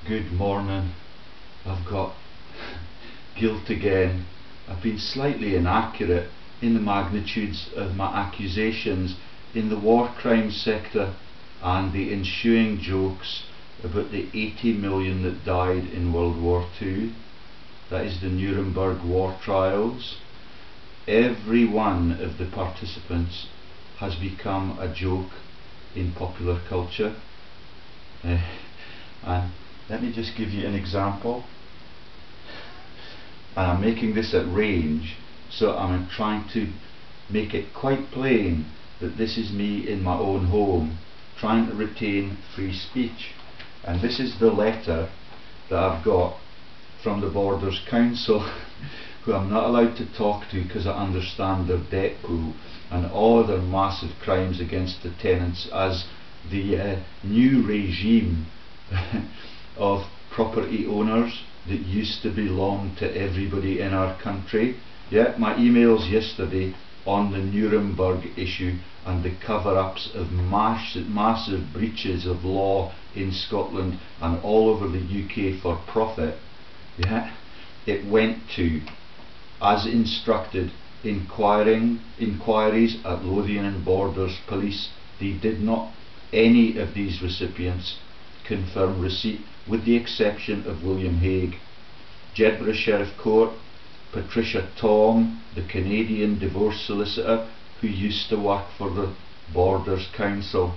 Good morning. I've got guilt again. I've been slightly inaccurate in the magnitudes of my accusations in the war crimes sector and the ensuing jokes about the 80 million that died in World War II. That is the Nuremberg war trials. Every one of the participants has become a joke in popular culture. And let me just give you an example. And I'm making this at range, so I'm trying to make it quite plain that this is me in my own home, trying to retain free speech. And this is the letter that I've got from the Borders Council, who I'm not allowed to talk to because I understand their debt pool and all their massive crimes against the tenants as the new regime of property owners that used to belong to everybody in our country. Yeah, my emails yesterday on the Nuremberg issue and the cover-ups of massive breaches of law in Scotland and all over the UK for profit. Yeah, it went to, as instructed, inquiries at Lothian and Borders Police. They did not, any of these recipients, confirm receipt, with the exception of William Hague. Jedburgh Sheriff Court, Patricia Tom, the Canadian divorce solicitor who used to work for the Borders Council,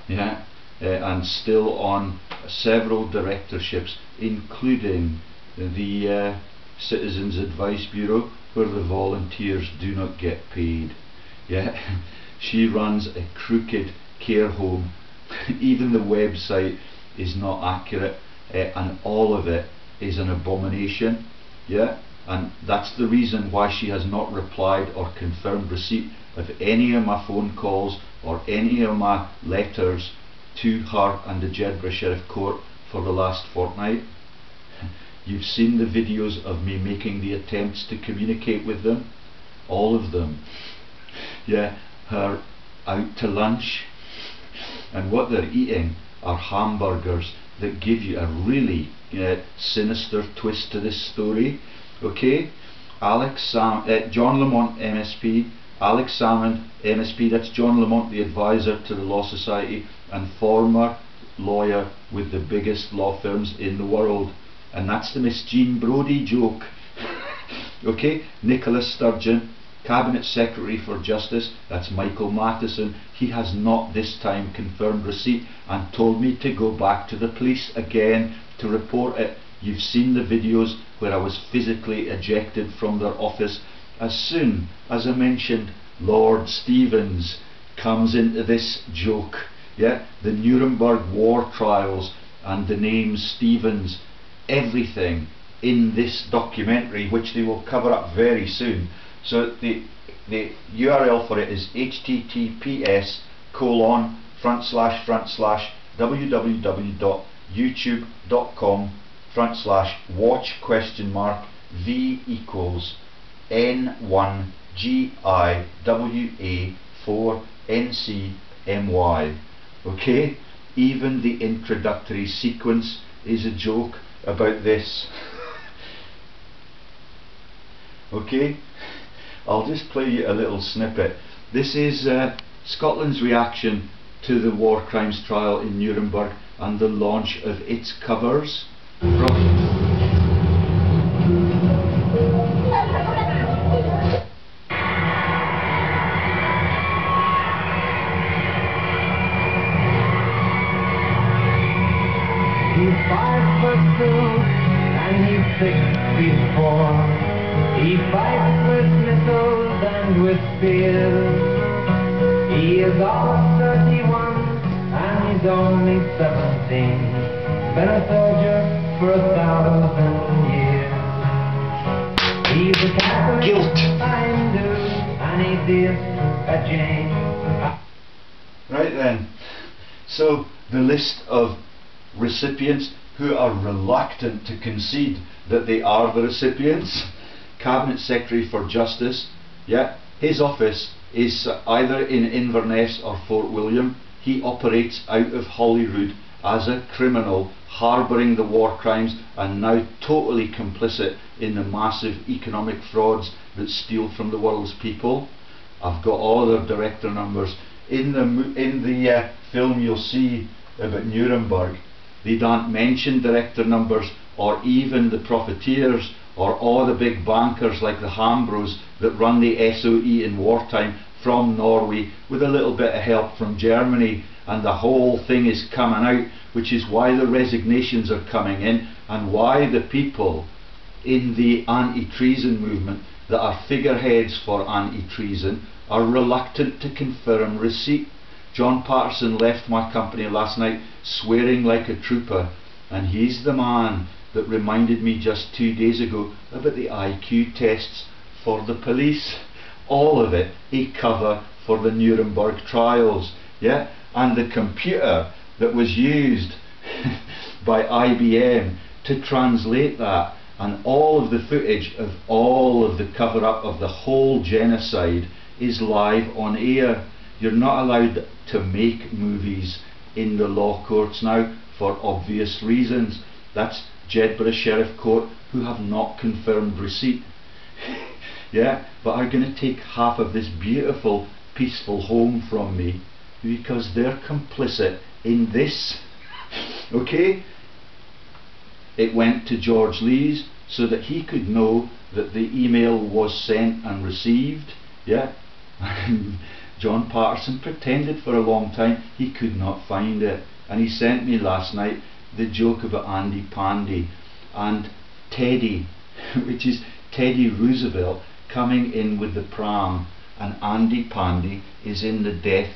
yeah, and still on several directorships, including the Citizens Advice Bureau, where the volunteers do not get paid. Yeah, she runs a crooked care home. Even the website is not accurate, and all of it is an abomination. Yeah, and that's the reason why she has not replied or confirmed receipt of any of my phone calls or any of my letters to her and the Jedburgh Sheriff Court for the last fortnight. You've seen the videos of me making the attempts to communicate with them, all of them. Yeah, her out to lunch, and what they're eating are hamburgers that give you a really sinister twist to this story. Okay, John Lamont MSP, Alex Salmond MSP, that's John Lamont, the advisor to the Law Society and former lawyer with the biggest law firms in the world, and that's the Miss Jean Brodie joke. Okay, Nicholas Sturgeon, Cabinet Secretary for Justice, that's Michael Matheson. He has not this time confirmed receipt and told me to go back to the police again to report it. You've seen the videos where I was physically ejected from their office. As soon as I mentioned Lord Stevens comes into this joke, yeah, the Nuremberg war trials and the name Stevens, everything in this documentary, which they will cover up very soon. So the URL for it is https://www.youtube.com/v=N1GIWA4NCMY. Okay, even the introductory sequence is a joke about this. Okay, I'll just play you a little snippet. This is Scotland's reaction to the war crimes trial in Nuremberg and the launch of its covers. He's 5'2" and he's 6 feet 4. He fights with missiles and with spears. He is all 31 and he's only 17. Been a soldier for 1,000 years. He's a Catholic, Guilt. a Hindu, and he did a Jain. Right then, so the list of recipients who are reluctant to concede that they are the recipients. Cabinet Secretary for Justice, yeah, his office is either in Inverness or Fort William. He operates out of Holyrood as a criminal harbouring the war crimes and now totally complicit in the massive economic frauds that steal from the world's people. I've got all their director numbers. In the film you'll see about Nuremberg, they don't mention director numbers or even the profiteers or all the big bankers like the Hambros that run the SOE in wartime from Norway with a little bit of help from Germany, and the whole thing is coming out, which is why the resignations are coming in and why the people in the anti-treason movement that are figureheads for anti-treason are reluctant to confirm receipt. John Patterson left my company last night swearing like a trooper, and he's the man that reminded me just 2 days ago about the IQ tests for the police. All of it a cover for the Nuremberg trials, yeah? And the computer that was used by IBM to translate that, and all of the footage of all of the cover-up of the whole genocide is live on air. You're not allowed to make movies in the law courts now for obvious reasons. That's Jedburgh Sheriff Court, who have not confirmed receipt. Yeah, but are going to take half of this beautiful, peaceful home from me because they're complicit in this. Okay? It went to George Lee's so that he could know that the email was sent and received. Yeah? John Patterson pretended for a long time he could not find it, and he sent me last night the joke about Andy Pandy and Teddy, which is Teddy Roosevelt coming in with the pram, and Andy Pandy is in the death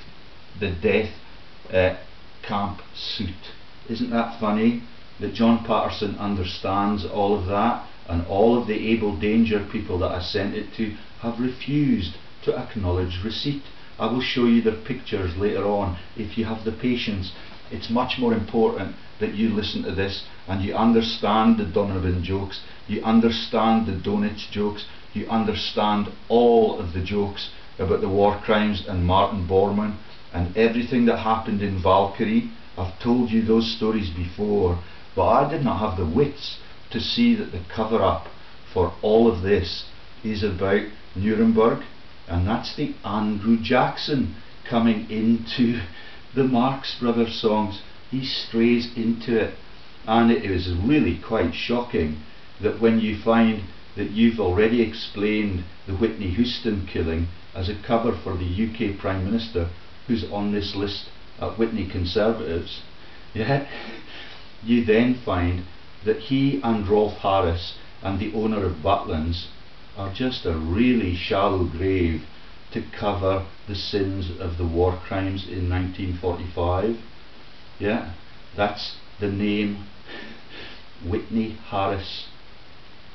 camp suit. Isn't that funny that John Patterson understands all of that, and all of the Able Danger people that I sent it to have refused to acknowledge receipt. I will show you their pictures later on if you have the patience. It's much more important that you listen to this and you understand the Donovan jokes, you understand the Donitz jokes, you understand all of the jokes about the war crimes and Martin Bormann and everything that happened in Valkyrie. I've told you those stories before, but I did not have the wits to see that the cover-up for all of this is about Nuremberg, and that's the Andrew Jackson coming into the Marx Brothers songs. He strays into it, and it is really quite shocking that when you find that you've already explained the Whitney Houston killing as a cover for the UK Prime Minister, who's on this list at Whitney Conservatives, yeah, you then find that he and Rolf Harris and the owner of Butlins are just a really shallow grave to cover the sins of the war crimes in 1945. Yeah, that's the name, Whitney Harris.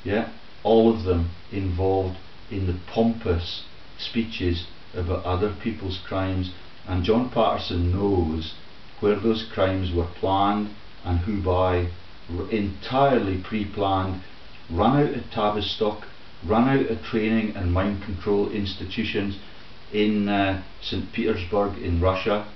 Yeah, all of them involved in the pompous speeches about other people's crimes, and John Patterson knows where those crimes were planned and who by, entirely pre-planned, run out of Tavistock, run out of training and mind control institutions in St. Petersburg in Russia,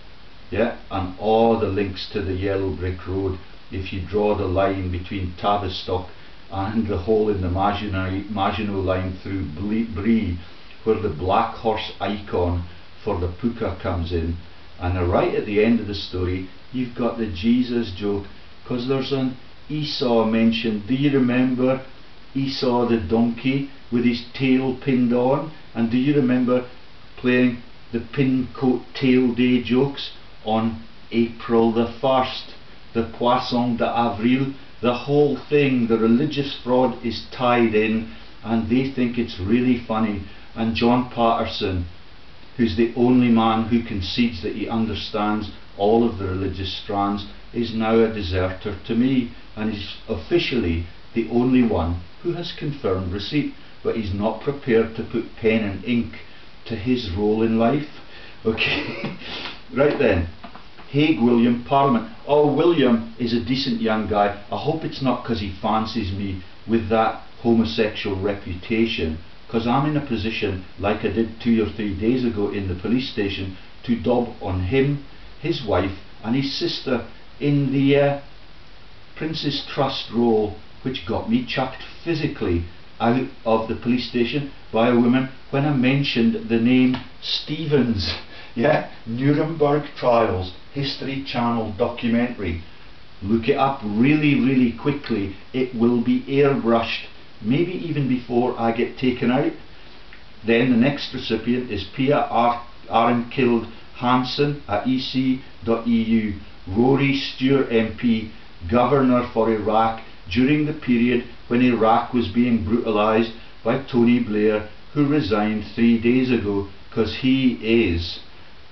yeah, and all the links to the Yellow Brick Road. If you draw the line between Tavistock and the hole in the Maginot Line through Brie, where the black horse icon for the puka comes in, and right at the end of the story you've got the Jesus joke, because there's an Esau mentioned. Do you remember Esau the donkey with his tail pinned on? And do you remember playing the pin coat tail day jokes on April the 1st, the Poisson d'Avril? The whole thing, the religious fraud is tied in, and they think it's really funny. And John Patterson, who's the only man who concedes that he understands all of the religious strands, is now a deserter to me, and he's officially the only one who has confirmed receipt, but he's not prepared to put pen and ink to his role in life. Okay, right then, Hague William, Parliament. Oh, William is a decent young guy. I hope it's not because he fancies me with that homosexual reputation, because I'm in a position, like I did 2 or 3 days ago in the police station, to dob on him, his wife and his sister in the Prince's Trust role, which got me chucked physically out of the police station by a woman when I mentioned the name Stevens. Yeah, Nuremberg Trials, History Channel documentary. Look it up really quickly. It will be airbrushed, maybe even before I get taken out. Then the next recipient is Pia Arnkild Hansen at ec.eu, Rory Stewart MP, Governor for Iraq during the period when Iraq was being brutalised by Tony Blair, who resigned 3 days ago, because he is,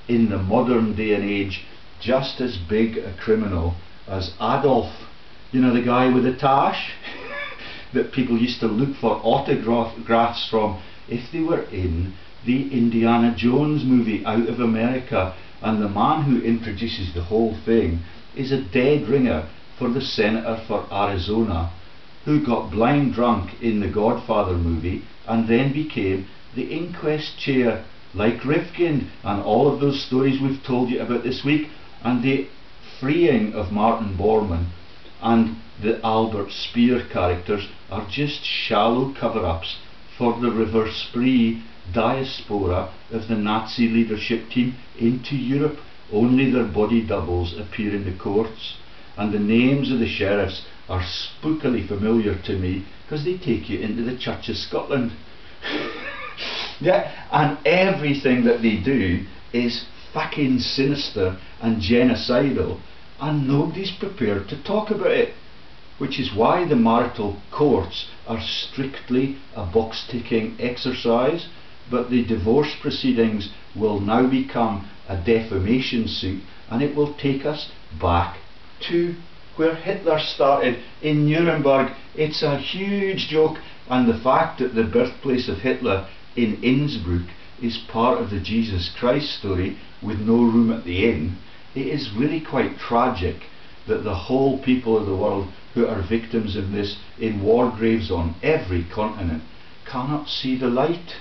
in the modern day and age, just as big a criminal as Adolf. You know, the guy with the tash that people used to look for autographs from if they were in the Indiana Jones movie Out of America. And the man who introduces the whole thing is a dead ringer for the senator for Arizona, who got blind drunk in the Godfather movie and then became the inquest chair, like Rifkind and all of those stories we've told you about this week. And the freeing of Martin Bormann and the Albert Speer characters are just shallow cover-ups for the reverse spree diaspora of the Nazi leadership team into Europe. Only their body doubles appear in the courts, and the names of the sheriffs are spookily familiar to me because they take you into the Church of Scotland. Yeah, and everything that they do is fucking sinister and genocidal, and nobody's prepared to talk about it. Which is why the marital courts are strictly a box-ticking exercise, but the divorce proceedings will now become a defamation suit, and it will take us back to where Hitler started, in Nuremberg. It's a huge joke, and the fact that the birthplace of Hitler in Innsbruck is part of the Jesus Christ story with no room at the inn, it is really quite tragic that the whole people of the world who are victims of this in war graves on every continent cannot see the light.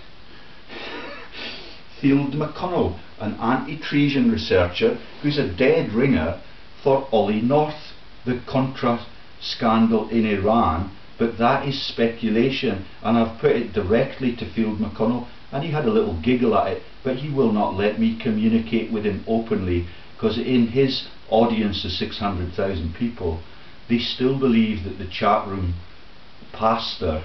Field McConnell, an anti-treason researcher who's a dead ringer for Ollie North, the Contra scandal in Iran, but that is speculation, and I've put it directly to Field McConnell, and he had a little giggle at it, but he will not let me communicate with him openly, because in his audience of 600,000 people, they still believe that the chat room pastor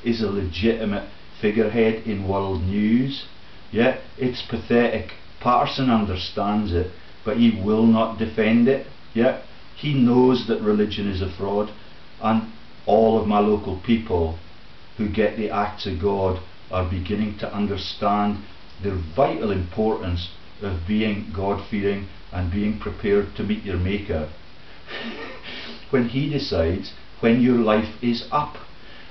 is a legitimate figurehead in world news. Yeah, it's pathetic. Patterson understands it, but he will not defend it. Yeah, he knows that religion is a fraud, and all of my local people who get the acts of God are beginning to understand the vital importance of being God-fearing and being prepared to meet your Maker when he decides when your life is up.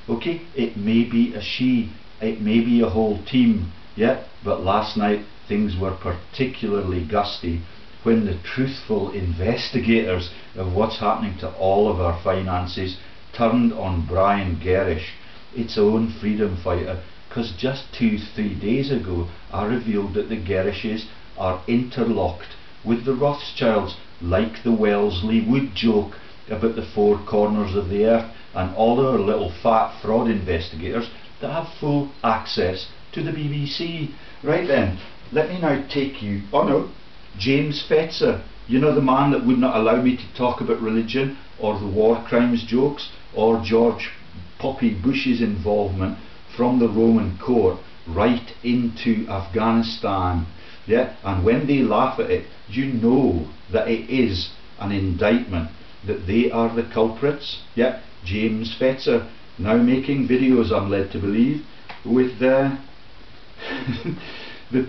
Okay, it may be a she, it may be a whole team, yeah, but last night things were particularly gusty when the truthful investigators of what's happening to all of our finances turned on Brian Gerrish, its own freedom fighter, because just 2-3 days ago I revealed that the Gerrishes are interlocked with the Rothschilds, like the Wellesley Wood joke about the four corners of the earth, and all our little fat fraud investigators that have full access to the BBC. Right then, let me now take you, oh no, James Fetzer, you know, the man that would not allow me to talk about religion or the war crimes jokes or George Poppy Bush's involvement from the Roman court right into Afghanistan. Yeah, and when they laugh at it, you know that it is an indictment, that they are the culprits. Yeah, James Fetzer, now making videos, I'm led to believe, with the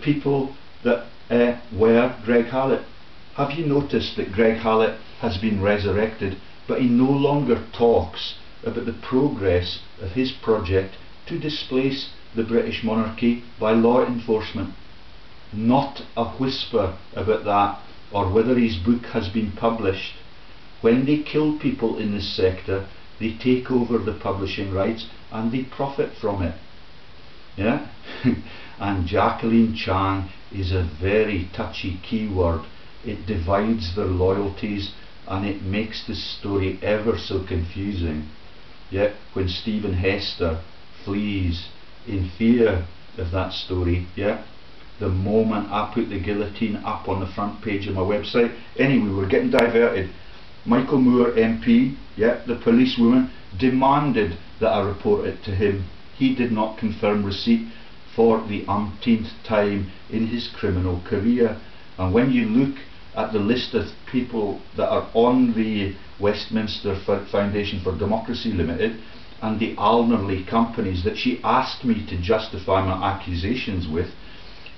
people that were Greg Hallett. Have you noticed that Greg Hallett has been resurrected, but he no longer talks about the progress of his project to displace the British monarchy by law enforcement? Not a whisper about that, or whether his book has been published. When they kill people in this sector, they take over the publishing rights and they profit from it. Yeah? And Jacqueline Chan is a very touchy keyword. It divides their loyalties, and it makes the story ever so confusing. Yeah, when Stephen Hester flees in fear of that story, yeah, the moment I put the guillotine up on the front page of my website. Anyway, we're getting diverted. Michael Moore MP, yeah, the policewoman, demanded that I report it to him. He did not confirm receipt for the umpteenth time in his criminal career. And when you look at the list of people that are on the Westminster Foundation for Democracy Limited and the Alnerley companies that she asked me to justify my accusations with,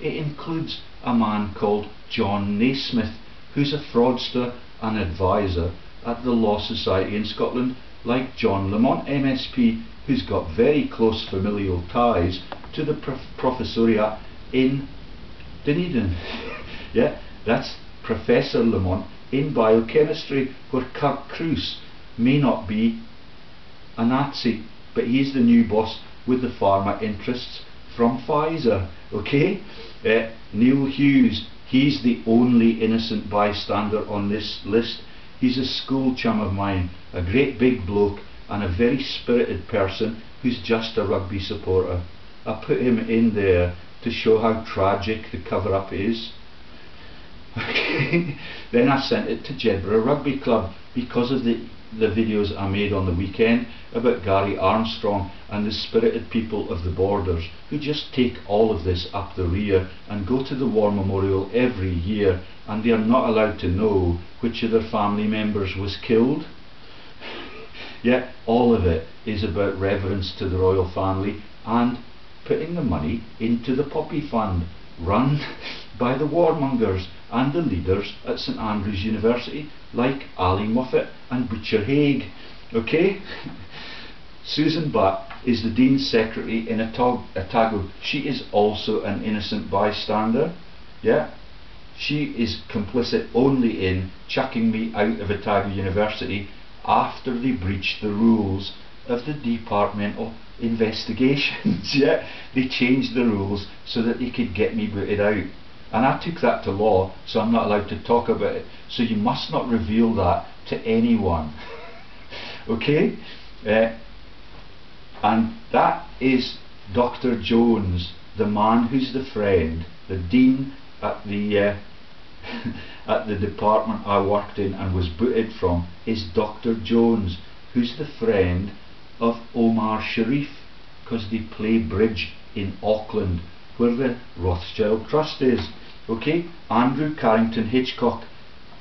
it includes a man called John Naismith, who's a fraudster and advisor at the Law Society in Scotland, like John Lamont MSP, who's got very close familial ties to the professoriate in Dunedin. Yeah, that's Professor Lamont in biochemistry, where Kirk Cruz may not be a Nazi, but he's the new boss with the pharma interests from Pfizer. Okay, Neil Hughes, he's the only innocent bystander on this list. He's a school chum of mine, a great big bloke and a very spirited person who's just a rugby supporter. I put him in there to show how tragic the cover-up is. Okay. Then I sent it to Jedburgh Rugby Club because of the videos I made on the weekend about Gary Armstrong and the spirited people of the Borders, who just take all of this up the rear and go to the War Memorial every year, and they are not allowed to know which of their family members was killed. Yeah, all of it is about reverence to the royal family and putting the money into the Poppy Fund, run by the warmongers and the leaders at St Andrews University, like Ali Moffat and Butcher Haig. Okay? Susan Butt is the Dean's Secretary in Otago. She is also an innocent bystander. Yeah? She is complicit only in chucking me out of Otago University after they breached the rules of the departmental investigations. Yeah? They changed the rules so that they could get me booted out. And I took that to law, so I'm not allowed to talk about it. So you must not reveal that to anyone. Okay? And that is Dr. Jones, the man who's the friend, the dean at the at the department I worked in and was booted from, is Dr. Jones, who's the friend of Omar Sharif, because they play bridge in Auckland, where the Rothschild Trust is. Okay? Andrew Carrington Hitchcock,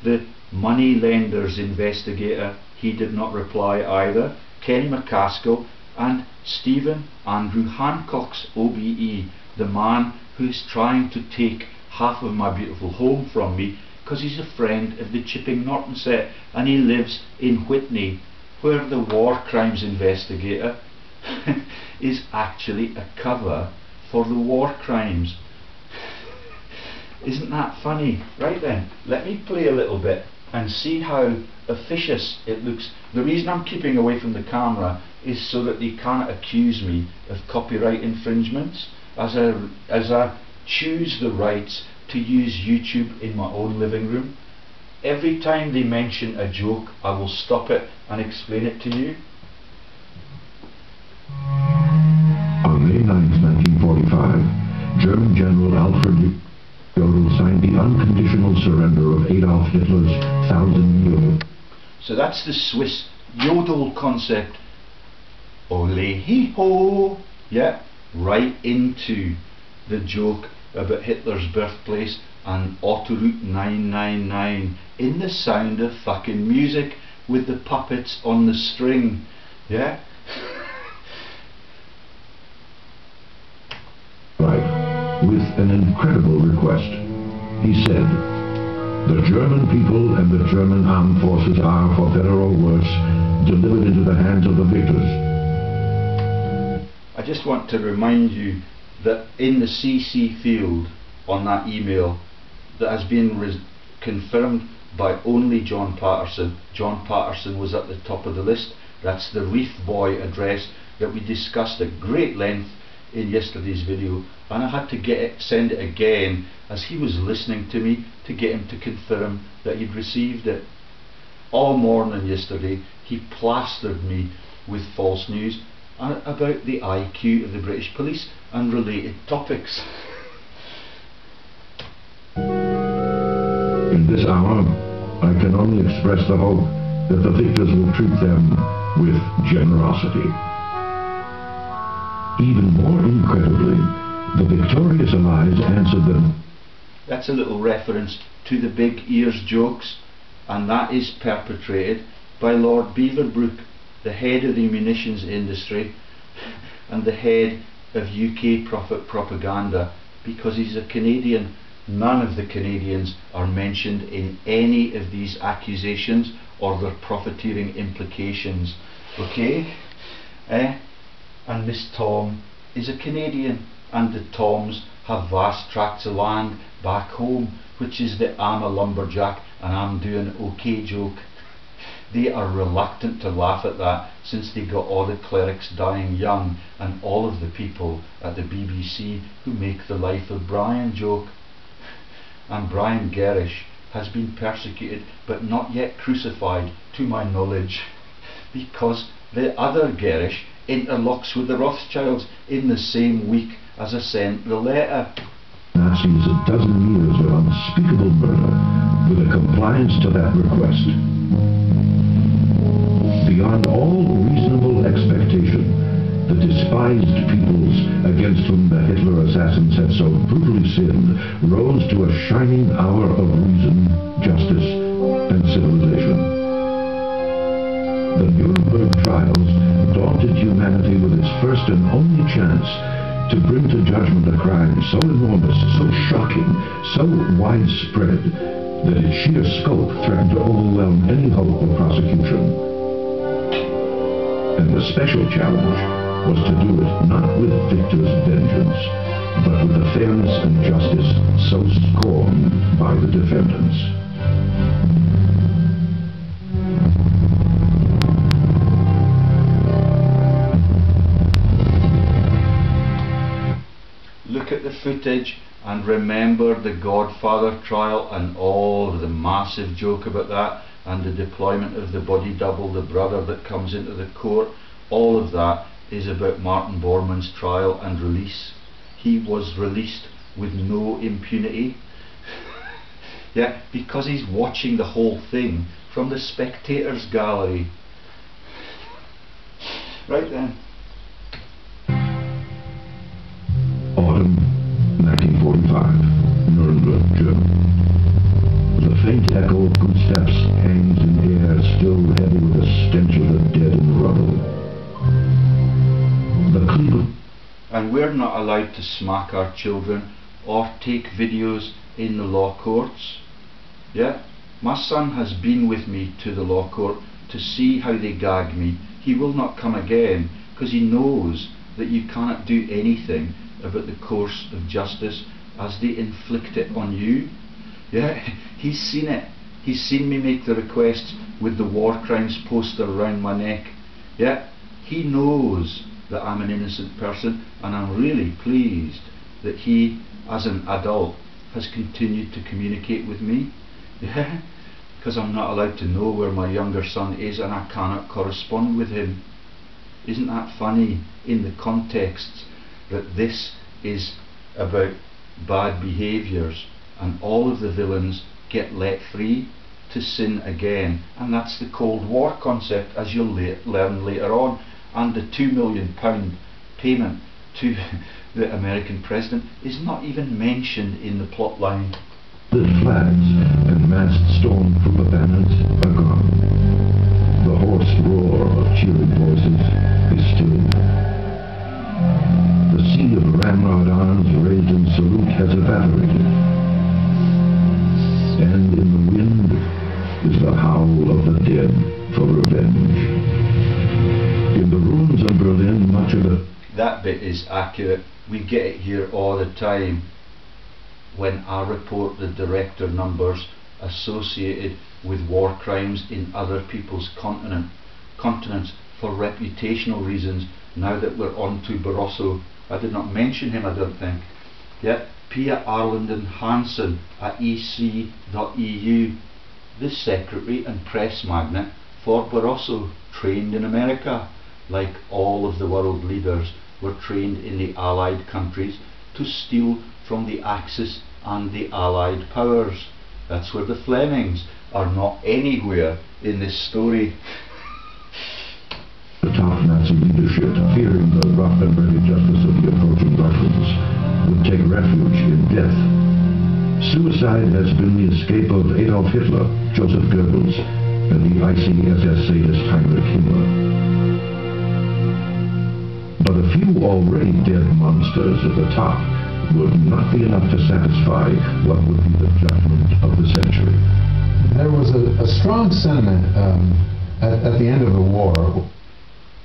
the money lenders investigator, he did not reply either. Kenny McCaskill and Stephen Andrew Hancock's OBE, the man who's trying to take half of my beautiful home from me because he's a friend of the Chipping Norton set and he lives in Whitney, where the war crimes investigator is actually a cover for the war crimes. Isn't that funny? Right then, let me play a little bit and see how officious it looks. The reason I'm keeping away from the camera is so that they can't accuse me of copyright infringements as I choose the rights to use YouTube in my own living room. Every time they mention a joke, I will stop it and explain it to you. On May 9, 1945, German General Alfred Jodl signed the unconditional surrender of Adolf Hitler's 1,000 euro. So that's the Swiss yodel concept. Ole hee ho! Yeah, right into the joke about Hitler's birthplace and Autoroute 999 in the Sound of fucking Music with the puppets on the string. Yeah? Right, with an incredible request. He said, "The German people and the German armed forces are, for better or worse, delivered into the hands of the victors." I just want to remind you that in the CC field on that email that has been confirmed by only John Patterson. John Patterson was at the top of the list. That's the Reef Boy address that we discussed at great length in yesterday's video, and I had to send it again as he was listening to me to get him to confirm that he'd received it. all morning yesterday he plastered me with false news about the IQ of the British police and related topics. In this hour, I can only express the hope that the victors will treat them with generosity. Even more incredibly, the victorious Allies answered them. That's a little reference to the big ears jokes, and that is perpetrated by Lord Beaverbrook, the head of the munitions industry and the head of UK propaganda, because he's a Canadian. None of the Canadians are mentioned in any of these accusations or their profiteering implications. Okay? And Miss Tom is a Canadian, and the Toms have vast tracts of land back home, which is the I'm a lumberjack and I'm doing okay joke. They are reluctant to laugh at that, since they got all the clerics dying young and all of the people at the BBC who make the Life of Brian joke. And Brian Gerrish has been persecuted but not yet crucified, to my knowledge, because the other Gerrish interlocks with the Rothschilds in the same week as I sent the letter. Nazis a dozen years of unspeakable murder with a compliance to that request. Beyond all reasonable expectation, the despised peoples against whom the Hitler assassins had so brutally sinned rose to a shining hour of reason, justice, and civilization. The Nuremberg trials daunted humanity with its first and only chance to bring to judgment a crime so enormous, so shocking, so widespread, that its sheer scope threatened to overwhelm any hope of prosecution. And the special challenge was to do it not with victor's vengeance, but with the fairness and justice so scorned by the defendants. Look at the footage and remember the Godfather trial and all of the massive joke about that, and the deployment of the body double, the brother that comes into the court. All of that is about Martin Bormann's trial and release. He was released with no impunity. Yeah, because he's watching the whole thing from the spectators gallery. Right then. Autumn 1945, Nuremberg, Germany. The faint echo of footsteps hangs in air still heavy with the stench of the dead in the rubble. The Cleveland. And we're not allowed to smack our children or take videos in the law courts. Yeah? My son has been with me to the law court to see how they gag me. He will not come again because he knows that you cannot do anything about the course of justice as they inflict it on you. Yeah, he's seen it. He's seen me make the requests with the war crimes poster around my neck. Yeah, he knows that I'm an innocent person, and I'm really pleased that he, as an adult, has continued to communicate with me. Yeah, because I'm not allowed to know where my younger son is and I cannot correspond with him. Isn't that funny in the context that this is about bad behaviours and all of the villains get let free to sin again? And that's the Cold War concept, as you'll learn later on. And the £2 million payment to the American president is not even mentioned in the plot line. The flags and massed stormtrooper banners are gone. The hoarse roar of cheering voices is stilled. The sea of ramrod arms raised in salute has evaporated. And in the wind is the howl of the dead for revenge. In the rooms of Berlin, much of the... That bit is accurate. We get it here all the time when I report the director numbers associated with war crimes in other people's continents for reputational reasons. Now that we're on to Barroso, I did not mention him, I don't think. Yeah, Pia Arlenden Hansen at ec.eu. the secretary and press magnate for Barroso, trained in America, like all of the world leaders were trained in the Allied countries to steal from the Axis and the Allied powers. That's where the Flemings are not anywhere in this story. The top Nazi leadership, fearing the rough and ready justice of the approaching Russians, would take refuge in death. Suicide has been the escape of Adolf Hitler, Joseph Goebbels, and the icy SS sadist Heinrich Himmler. But a few already dead monsters at the top would not be enough to satisfy what would be the judgment of the century. There was a strong sentiment at the end of the war.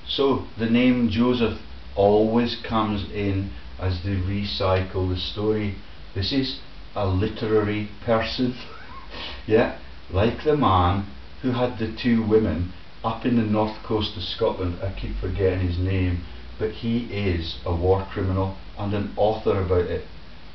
So the name Joseph always comes in as they recycle the story. This is a literary person, yeah, like the man who had the two women up in the north coast of Scotland. I keep forgetting his name, but he is a war criminal and an author about it,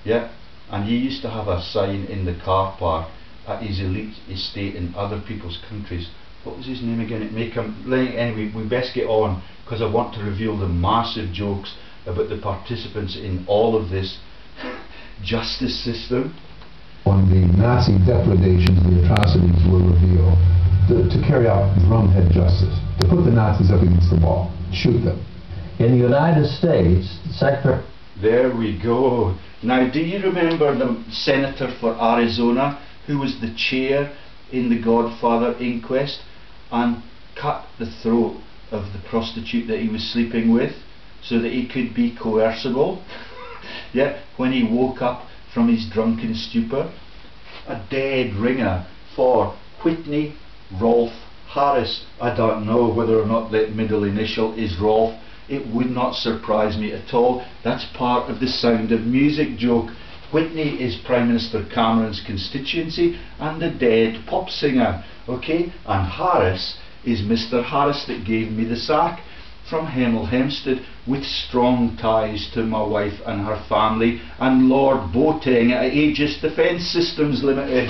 yeah. And he used to have a sign in the car park at his elite estate in other people's countries. What was his name again? It may come. Anyway, we best get on, because I want to reveal the massive jokes about the participants in all of this justice system. When the Nazi depredations, the atrocities were revealed, to carry out drumhead justice, to put the Nazis up against the wall, shoot them. In the United States, Secretary... There we go. Now, do you remember the senator for Arizona who was the chair in the Godfather inquest and cut the throat of the prostitute that he was sleeping with so that he could be coercible? Yeah, when he woke up from his drunken stupor. A dead ringer for Whitney Rolf Harris. I don't know whether or not that middle initial is Rolf. It would not surprise me at all. That's part of the Sound of Music joke. Whitney is Prime Minister Cameron's constituency and the dead pop singer, okay? And Harris is Mr. Harris that gave me the sack, from Hemel Hempstead, with strong ties to my wife and her family, and Lord Boateng at Aegis Defence Systems Limited.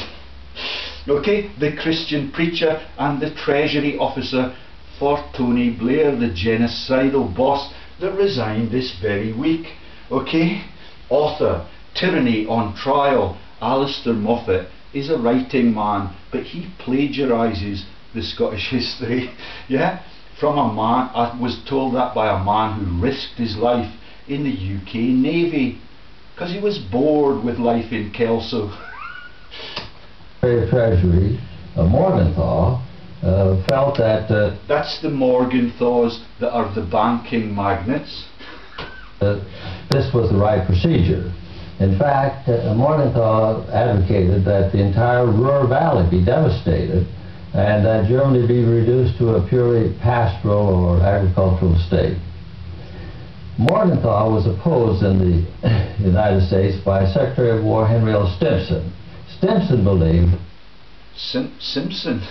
Okay, the Christian preacher and the Treasury officer for Tony Blair, the genocidal boss that resigned this very week. Okay, author, Tyranny on Trial, Alistair Moffat is a writing man, but he plagiarises the Scottish history. Yeah, from a man, I was told that by a man who risked his life in the UK Navy because he was bored with life in Kelso. Treasury, Morgenthau, felt that... That's the Morgenthaus that are the banking magnates. This was the right procedure. In fact, Morgenthau advocated that the entire Ruhr Valley be devastated and that Germany be reduced to a purely pastoral or agricultural state. Morgenthau was opposed in the United States by Secretary of War Henry L. Stimson. Stimson believed... Simpson.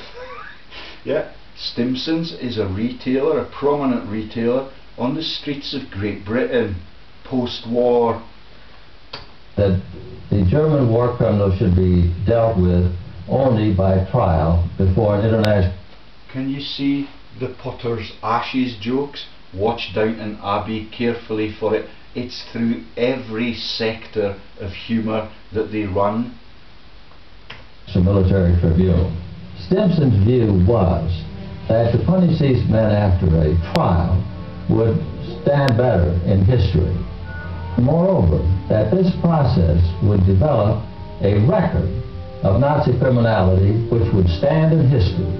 Yeah, Stimson's is a retailer, a prominent retailer on the streets of Great Britain post-war. That the German war criminals should be dealt with only by trial before an international... Can you see the Potter's Ashes jokes? Watch Downton Abbey carefully for it. It's through every sector of humour that they run. Military tribunal. Stimson's view was that to punish these men after a trial would stand better in history. Moreover, that this process would develop a record of Nazi criminality which would stand in history.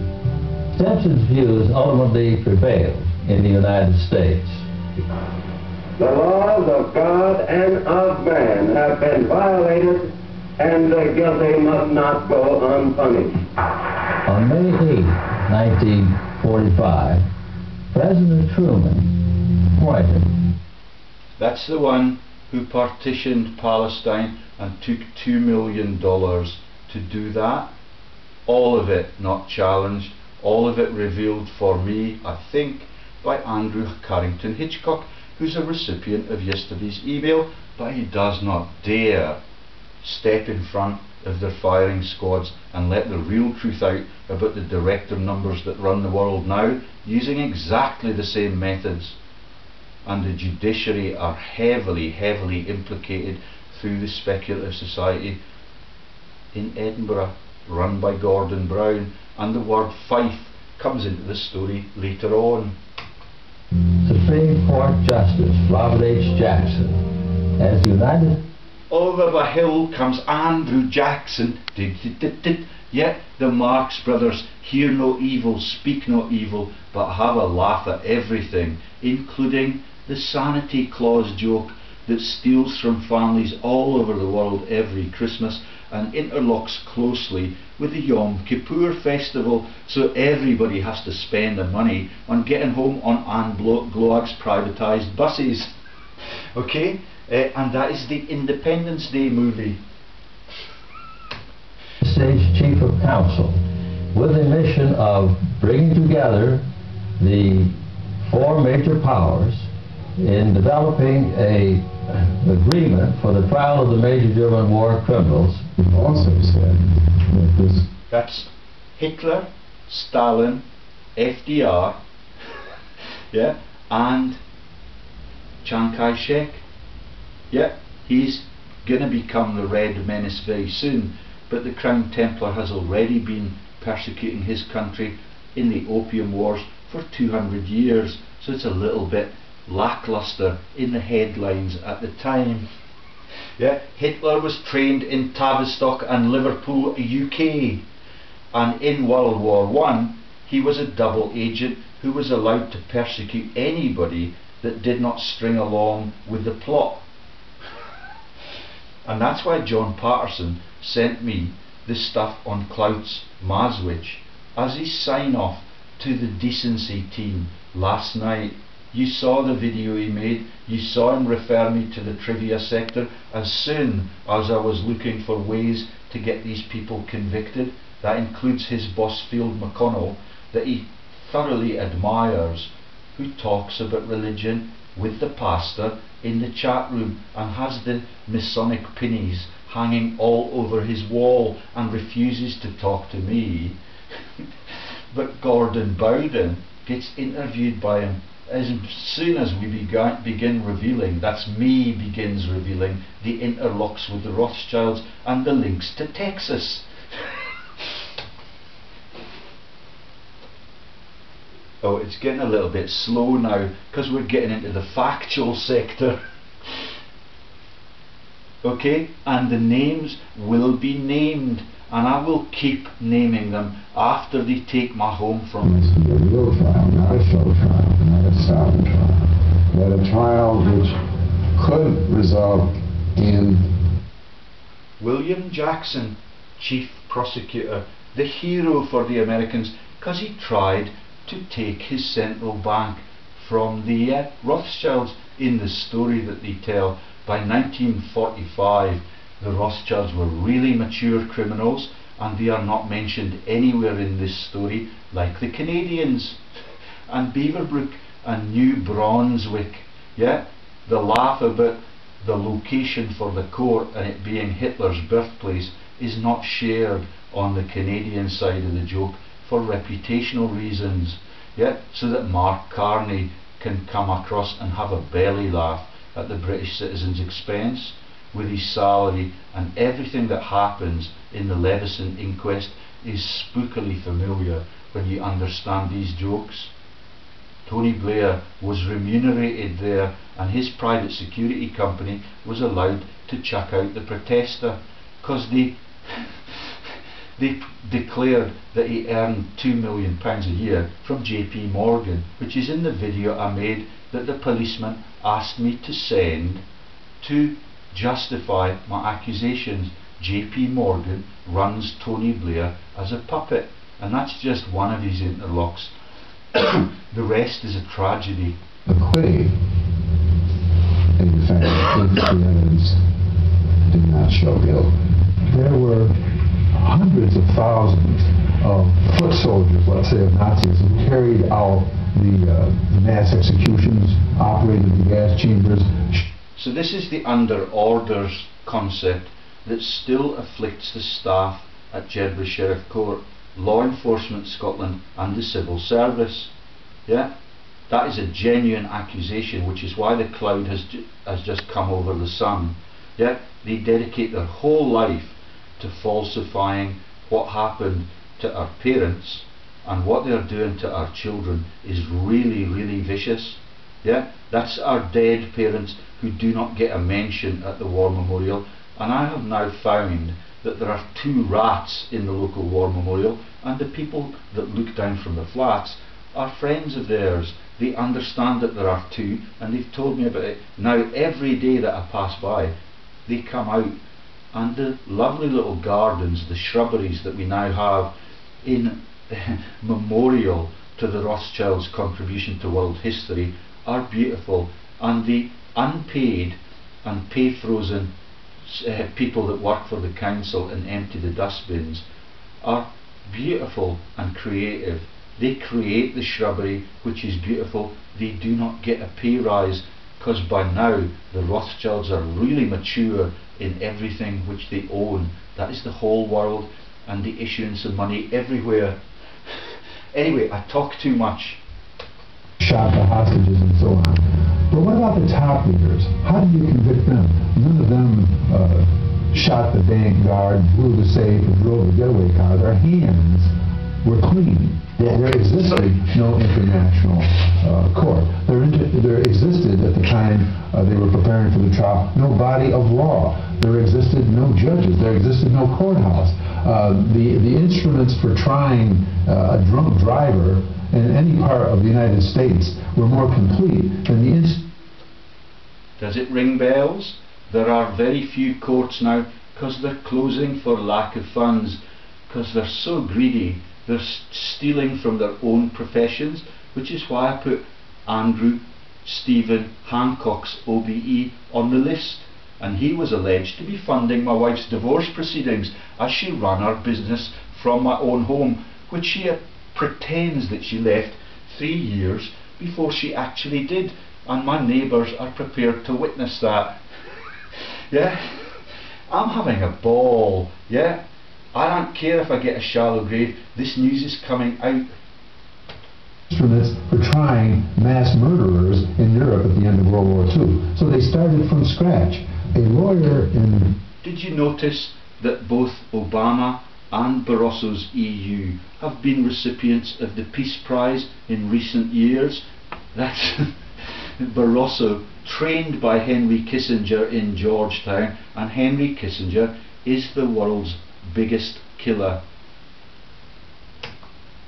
Stimson's views ultimately prevailed in the United States. The laws of God and of man have been violated, and the guilty must not go unpunished. On May 8, 1945, President Truman appointed. That's the one who partitioned Palestine and took $2 million to do that. All of it not challenged, all of it revealed for me, I think, by Andrew Carrington Hitchcock, who's a recipient of yesterday's email, but he does not dare step in front of their firing squads and let the real truth out about the director numbers that run the world now, using exactly the same methods. And the judiciary are heavily implicated through the speculative society in Edinburgh, run by Gordon Brown, and the word fife comes into the story later on. Supreme Court Justice Robert H. Jackson has united. Over the hill comes Andrew Jackson, yet the Marx Brothers hear no evil, speak no evil, but have a laugh at everything, including the sanity clause joke that steals from families all over the world every Christmas and interlocks closely with the Yom Kippur festival, so everybody has to spend the money on getting home on Anne Gloag's privatised buses. Okay, and that is the Independence Day movie. State's Chief of Council, with the mission of bringing together the four major powers in developing an agreement for the trial of the major German war criminals. We've also said that this... That's Hitler, Stalin, FDR, yeah, and Chiang Kai-shek. Yeah, he's going to become the Red Menace very soon, but the Crown Templar has already been persecuting his country in the Opium Wars for 200 years, so it's a little bit lackluster in the headlines at the time. Yeah, Hitler was trained in Tavistock and Liverpool, UK, and in World War I he was a double agent who was allowed to persecute anybody that did not string along with the plot. And that's why John Patterson sent me this stuff on Klaus Maswich as his sign-off to the decency team last night. You saw the video he made, you saw him refer me to the trivia sector as soon as I was looking for ways to get these people convicted. That includes his boss Field McConnell, that he thoroughly admires, who talks about religion with the pastor in the chat room and has the Masonic pennies hanging all over his wall and refuses to talk to me. But Gordon Bowden gets interviewed by him as soon as we begin revealing, that's me begins revealing, the interlocks with the Rothschilds and the links to Texas. Oh, it's getting a little bit slow now because we're getting into the factual sector. Okay, and the names will be named, and I will keep naming them after they take my home from me. This is a real trial, not a show trial, not a sound trial, but a trial which could result in... William Jackson, chief prosecutor, the hero for the Americans, because he tried to take his central bank from the Rothschilds. In the story that they tell, by 1945 the Rothschilds were really mature criminals, and they are not mentioned anywhere in this story, like the Canadians and Beaverbrook and New Brunswick. Yeah, the laugh about the location for the court and it being Hitler's birthplace is not shared on the Canadian side of the joke for reputational reasons. Yeah, so that Mark Carney can come across and have a belly laugh at the British citizens' expense with his salary, and everything that happens in the Levison inquest is spookily familiar when you understand these jokes. Tony Blair was remunerated there, and his private security company was allowed to chuck out the protester because they declared that he earned £2 million a year from JP Morgan, which is in the video I made that the policeman asked me to send to justify my accusations. JP Morgan runs Tony Blair as a puppet, and that's just one of his interlocks. The rest is a tragedy. Acquitting a defendant if the evidence did not show guilt. There were hundreds of thousands of foot soldiers, let's say, of Nazis who carried out the mass executions, operated the gas chambers. So this is the under orders concept. that still afflicts the staff at Jedburgh Sheriff Court, law enforcement Scotland and the civil service. Yeah, that is a genuine accusation, which is why the cloud has just come over the sun. Yeah, they dedicate their whole life to falsifying what happened to our parents, and what they're doing to our children is really, really vicious. Yeah, that's our dead parents who do not get a mention at the War Memorial. And I have now found that there are 2 rats in the local War Memorial, and the people that look down from the flats are friends of theirs. They understand that there are 2, and they've told me about it. Now every day that I pass by, they come out, and the lovely little gardens, the shrubberies that we now have in memorial to the Rothschilds' contribution to world history are beautiful, and the unpaid and pay-frozen people that work for the council and empty the dustbins are beautiful and creative. They create the shrubbery, which is beautiful. They do not get a pay rise, because by now the Rothschilds are really mature in everything which they own. That is the whole world, and the issuance of money everywhere. Anyway, I talk too much. Shot the hostages and so on. But what about the top leaders? How did you convict them? None of them shot the bank guard, blew the safe, and drove the getaway car. Their hands were clean. There existed no international court. There existed, at the time they were preparing for the trial, no body of law. There existed no judges. There existed no courthouse. The instruments for trying a drunk driver in any part of the United States were more complete than the Does it ring bells? There are very few courts now, because they're closing for lack of funds, because they're so greedy. They're stealing from their own professions, which is why I put Andrew Stephen Hancock's OBE on the list. And he was alleged to be funding my wife's divorce proceedings as she ran our business from my own home, which she pretends that she left 3 years before she actually did. And my neighbours are prepared to witness that. Yeah, I'm having a ball. Yeah, I don't care if I get a shallow grave. This news is coming out. Instruments for trying mass murderers in Europe at the end of World War II. So they started from scratch. A lawyer in... Did you notice that both Obama and Barroso's EU have been recipients of the Peace Prize in recent years? That's Barroso, trained by Henry Kissinger in Georgetown, and Henry Kissinger is the world's biggest killer.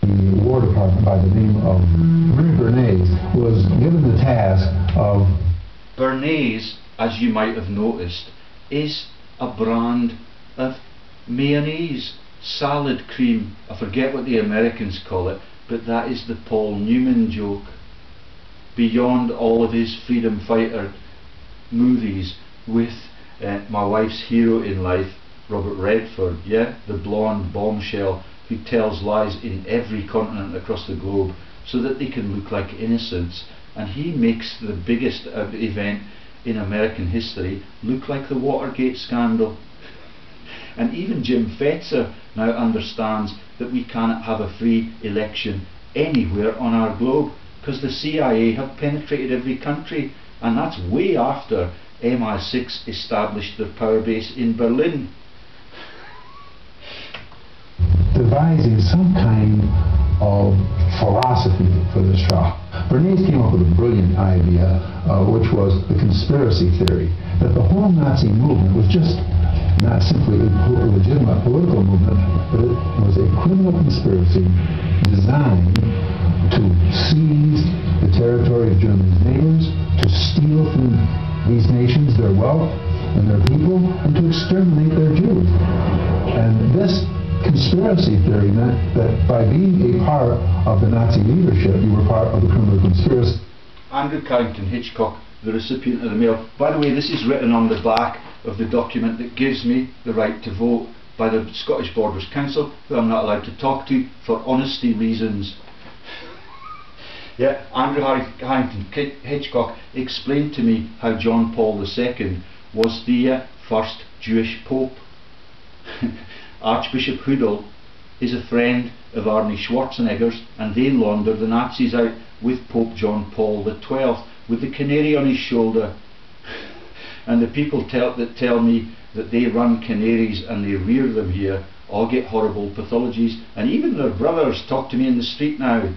The War Department, by the name of Marie Bernays, was given the task of... Bernays, as you might have noticed, is a brand of mayonnaise, salad cream. I forget what the Americans call it, but that is the Paul Newman joke. Beyond all of his freedom fighter movies with my wife's hero in life, Robert Redford, yeah, the blonde bombshell who tells lies in every continent across the globe so that they can look like innocents, and he makes the biggest event in American history look like the Watergate scandal. And even Jim Fetzer now understands that we cannot have a free election anywhere on our globe, because the CIA have penetrated every country, and that's way after MI6 established their power base in Berlin. Devising some kind of philosophy for this trial. Bernays came up with a brilliant idea, which was the conspiracy theory, that the whole Nazi movement was just not simply a legitimate political movement, but it was a criminal conspiracy designed to seize the territory of Germany's neighbors, to steal from these nations their wealth and their people, and to exterminate their Jews. And this conspiracy theory meant that by being a part of the Nazi leadership, you were part of the criminal conspiracy. Andrew Carrington Hitchcock, the recipient of the medal. By the way, this is written on the back of the document that gives me the right to vote by the Scottish Borders Council, who I'm not allowed to talk to for honesty reasons. Yeah, Andrew Carrington Hitchcock explained to me how John Paul II was the first Jewish Pope. Archbishop Hudel is a friend of Arnie Schwarzenegger's, and they launder the Nazis out with Pope John Paul XII with the canary on his shoulder. And the people that tell me that they run canaries and they rear them here all get horrible pathologies, and even their brothers talk to me in the street now.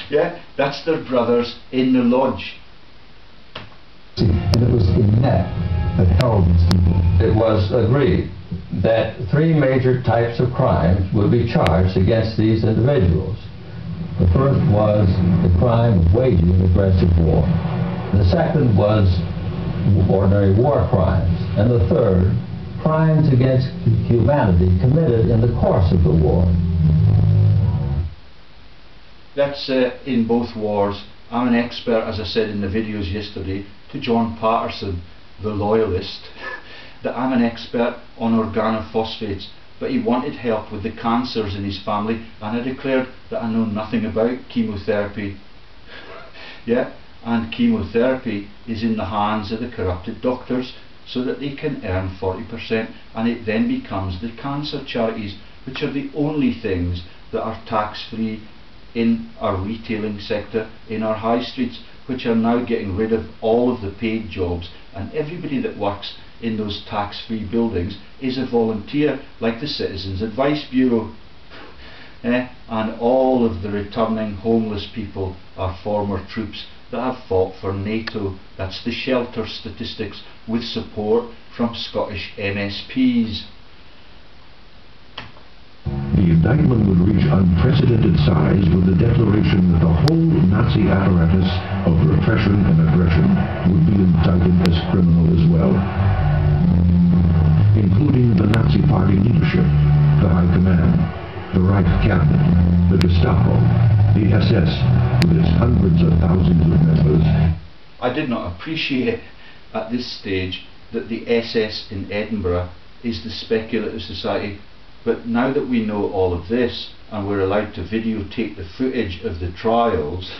Yeah, that's their brothers in the lodge. And it was the net that held these people. It was agreed that 3 major types of crimes would be charged against these individuals. The first was the crime of waging aggressive war. The second was ordinary war crimes. And the third, crimes against humanity committed in the course of the war. That's in both wars. I'm an expert, as I said in the videos yesterday, to John Patterson, the loyalist, that I'm an expert on organophosphates, but he wanted help with the cancers in his family, and I declared that I know nothing about chemotherapy. Yeah, and chemotherapy is in the hands of the corrupted doctors so that they can earn 40%, and it then becomes the cancer charities, which are the only things that are tax-free in our retailing sector, in our high streets, which are now getting rid of all of the paid jobs, and everybody that works in those tax-free buildings is a volunteer, like the Citizens Advice Bureau. And all of the returning homeless people are former troops that have fought for NATO. That's the shelter statistics, with support from Scottish MSPs. The indictment would reach unprecedented size with the declaration that the whole Nazi apparatus of repression and aggression would be indicted as criminal as well, including the Nazi Party leadership, the High Command, the Reich Cabinet, the Gestapo, the SS, with its hundreds of thousands of members. I did not appreciate at this stage that the SS in Edinburgh is the speculative society, but now that we know all of this and we're allowed to videotape the footage of the trials,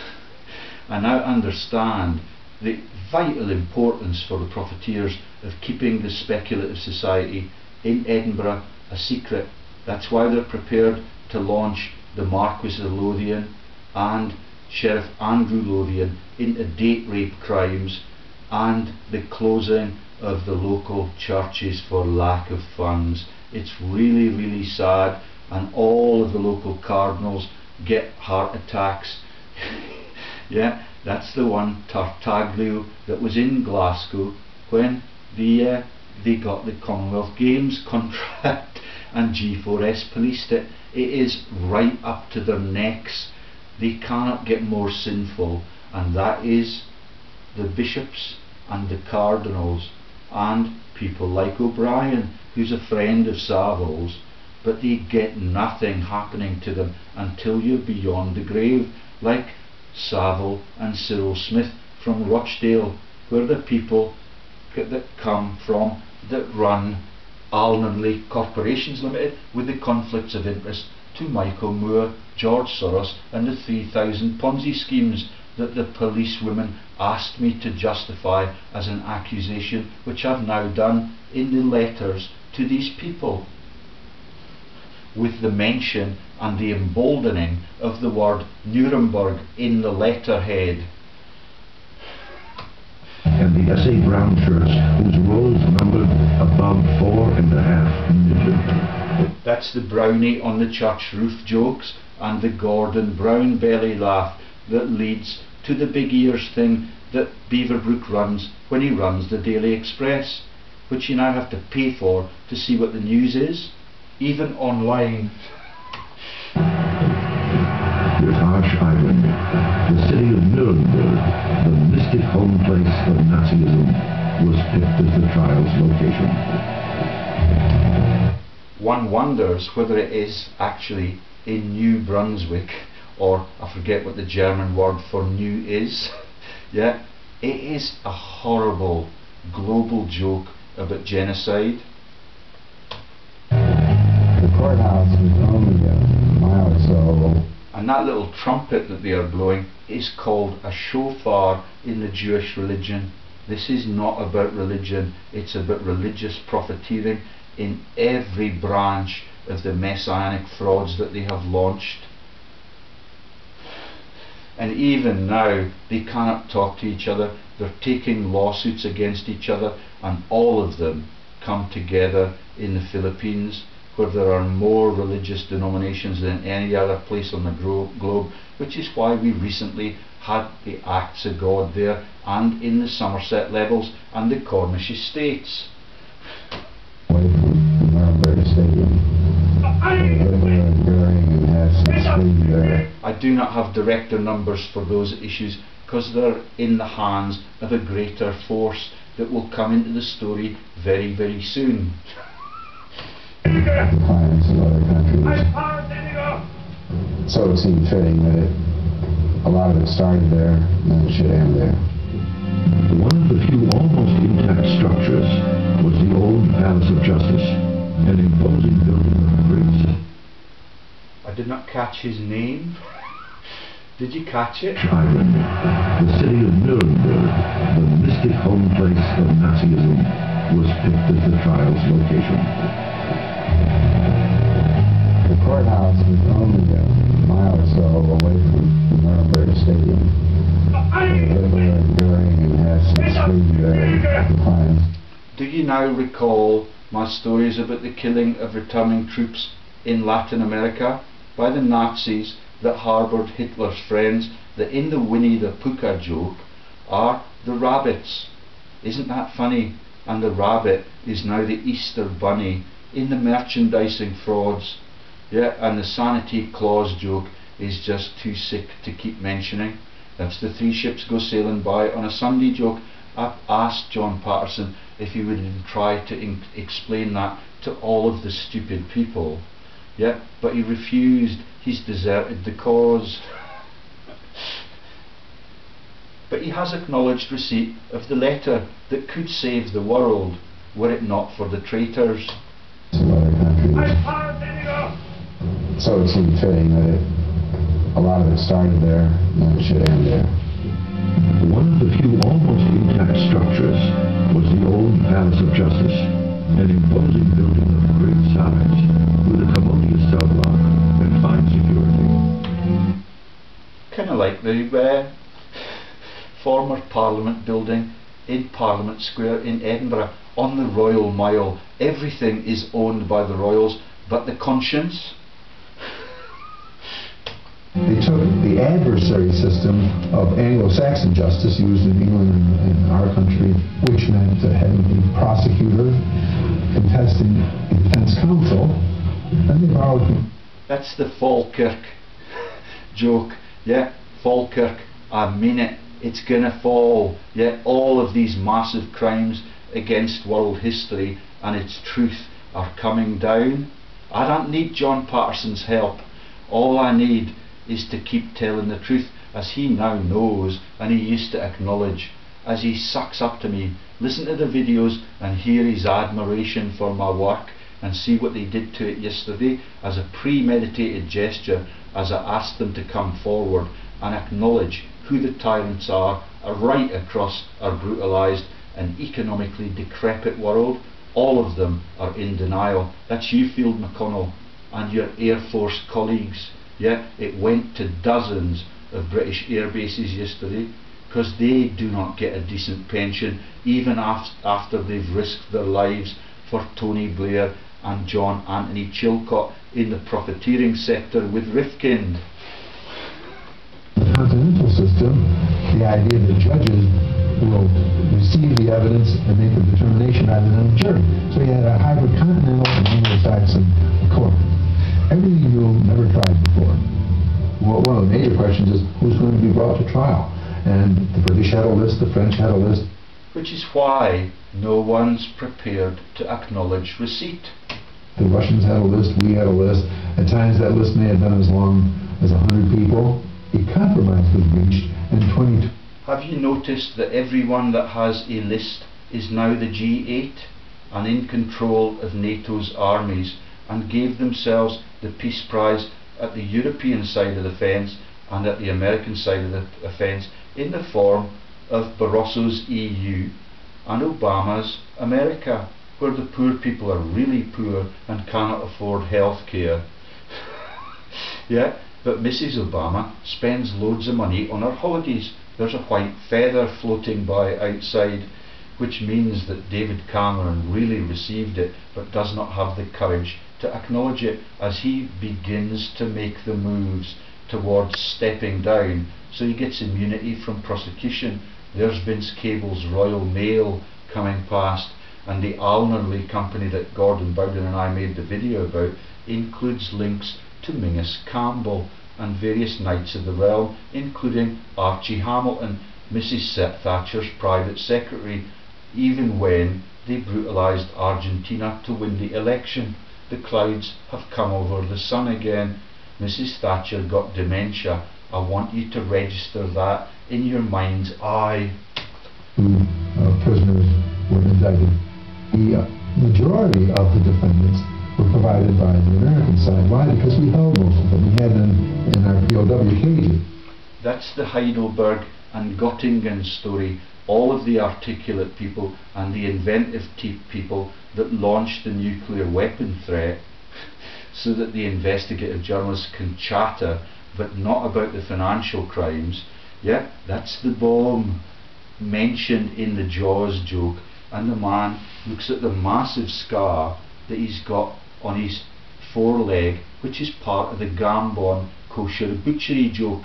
I now understand the vital importance for the profiteers of keeping the speculative society in Edinburgh a secret. That's why they're prepared to launch the Marquis of Lothian and Sheriff Andrew Lothian into date rape crimes and the closing of the local churches for lack of funds. It's really, really sad, and all of the local cardinals get heart attacks. Yeah, that's the one, Tartaglio, that was in Glasgow when they got the Commonwealth Games contract and G4S policed it. It is right up to their necks. They cannot get more sinful, and that is the bishops and the cardinals and people like O'Brien, who's a friend of Savile's, but they get nothing happening to them until you're beyond the grave, like Savile and Cyril Smith from Rochdale, where the people that come from that run Alnonley Corporations Limited with the conflicts of interest to Michael Moore, George Soros and the 3,000 Ponzi schemes that the policewomen asked me to justify as an accusation, which I've now done in the letters to these people, with the mention and the emboldening of the word Nuremberg in the letterhead. And the S.A. Brown shirts, whose rolls numbered above 4.5 million. That's the brownie on the church roof jokes and the Gordon Brown belly laugh that leads to the big ears thing that Beaverbrook runs when he runs the Daily Express, which you now have to pay for to see what the news is, even online. With harsh irony, the city of Nuremberg, the mystic home place of Nazism, was picked as the trial's location. One wonders whether it is actually in New Brunswick, or I forget what the German word for new is. Yeah, it is a horrible global joke about genocide. The courthouse was only a mile or so. And that little trumpet that they are blowing is called a shofar in the Jewish religion. This is not about religion, it's about religious profiteering. in every branch of the messianic frauds that they have launched. And even now they cannot talk to each other. They're taking lawsuits against each other, and all of them come together in the Philippines, where there are more religious denominations than any other place on the globe, which is why we recently had the Acts of God there, and in the Somerset levels and the Cornish estates. Away from Nuremberg Stadium, Hitler and Goering had some screen there. I do not have director numbers for those issues, because they're in the hands of a greater force that will come into the story very, very soon. Defiance of other countries. So it seemed fitting that a lot of it started there, and it should end there. One of the few almost intact structures was the old Palace of Justice, an imposing building of great I did not catch his name. Did you catch it? Ireland. The city of Nuremberg, the mystic home place of Nazism, was picked as the trial's location. The courthouse was only a mile or so away from the Nuremberg Stadium. Hitler and Goering had some screen there. Defiance. Do you now recall my stories about the killing of returning troops in Latin America by the Nazis that harboured Hitler's friends, that in the Winnie the Pooh joke are the rabbits? Isn't that funny? And the rabbit is now the Easter bunny in the merchandising frauds. Yeah, and the Sanity Clause joke is just too sick to keep mentioning. That's the three ships go sailing by on a Sunday joke. I've asked John Patterson if he would try to explain that to all of the stupid people. Yeah, but he refused. He's deserted the cause. But he has acknowledged receipt of the letter that could save the world, were it not for the traitors. Some other countries. So it seemed fitting that a lot of it started there, and it should end there. One of the few almost intact structures was the old Palace of Justice, an imposing building of great size, with a commodious cell block and fine security. Kind of like the former Parliament building in Parliament Square in Edinburgh, on the Royal Mile. Everything is owned by the royals, but the conscience. They took the adversary system of Anglo-Saxon justice used in England and in our country, which meant having the prosecutor contesting a defense counsel, and they borrowed from... That's the Falkirk joke. Yeah, Falkirk, I mean it. It's gonna fall. Yeah, all of these massive crimes against world history and its truth are coming down. I don't need John Patterson's help. All I need is to keep telling the truth, as he now knows and he used to acknowledge. As he sucks up to me, listen to the videos and hear his admiration for my work, and see what they did to it yesterday as a premeditated gesture, as I asked them to come forward and acknowledge who the tyrants are right across our brutalised and economically decrepit world. All of them are in denial. That's you, Field McConnell, and your Air Force colleagues. Yeah, it went to dozens of British air bases yesterday, because they do not get a decent pension even after they've risked their lives for Tony Blair and John Anthony Chilcot in the profiteering sector with Rifkind. The continental system, the idea that judges will receive the evidence and make a determination rather than a jury. So you had a hybrid continental and Anglo-Saxon court. Everything you've never tried before. Well, one of the major questions is who's going to be brought to trial? And the British had a list, the French had a list. Which is why no one's prepared to acknowledge receipt. The Russians had a list, we had a list. At times that list may have been as long as 100 people. A compromise was reached in 2020. Have you noticed that everyone that has a list is now the G8 and in control of NATO's armies, and gave themselves the peace prize at the European side of the fence and at the American side of the fence in the form of Barroso's EU and Obama's America, where the poor people are really poor and cannot afford health care. Yeah, but Mrs. Obama spends loads of money on her holidays. There's a white feather floating by outside, which means that David Cameron really received it but does not have the courage to acknowledge it as he begins to make the moves towards stepping down so he gets immunity from prosecution. There's Vince Cable's Royal Mail coming past, and the Alnerley company that Gordon Bowden and I made the video about includes links to Mingus Campbell and various knights of the realm, including Archie Hamilton, Mrs. Thatcher's private secretary, even when they brutalised Argentina to win the election. The clouds have come over the sun again. Mrs. Thatcher got dementia. I want you to register that in your mind's eye. Prisoners were indicted. The majority of the defendants were provided by the American side. Why? Because we held most of them. We had them in our POW cages. That's the Heidelberg and Göttingen story. All of the articulate people and the inventive people that launched the nuclear weapon threat so that the investigative journalists can chatter but not about the financial crimes. Yeah, that's the bomb mentioned in the Jaws joke, and the man looks at the massive scar that he's got on his foreleg, which is part of the Gambon kosher butchery joke,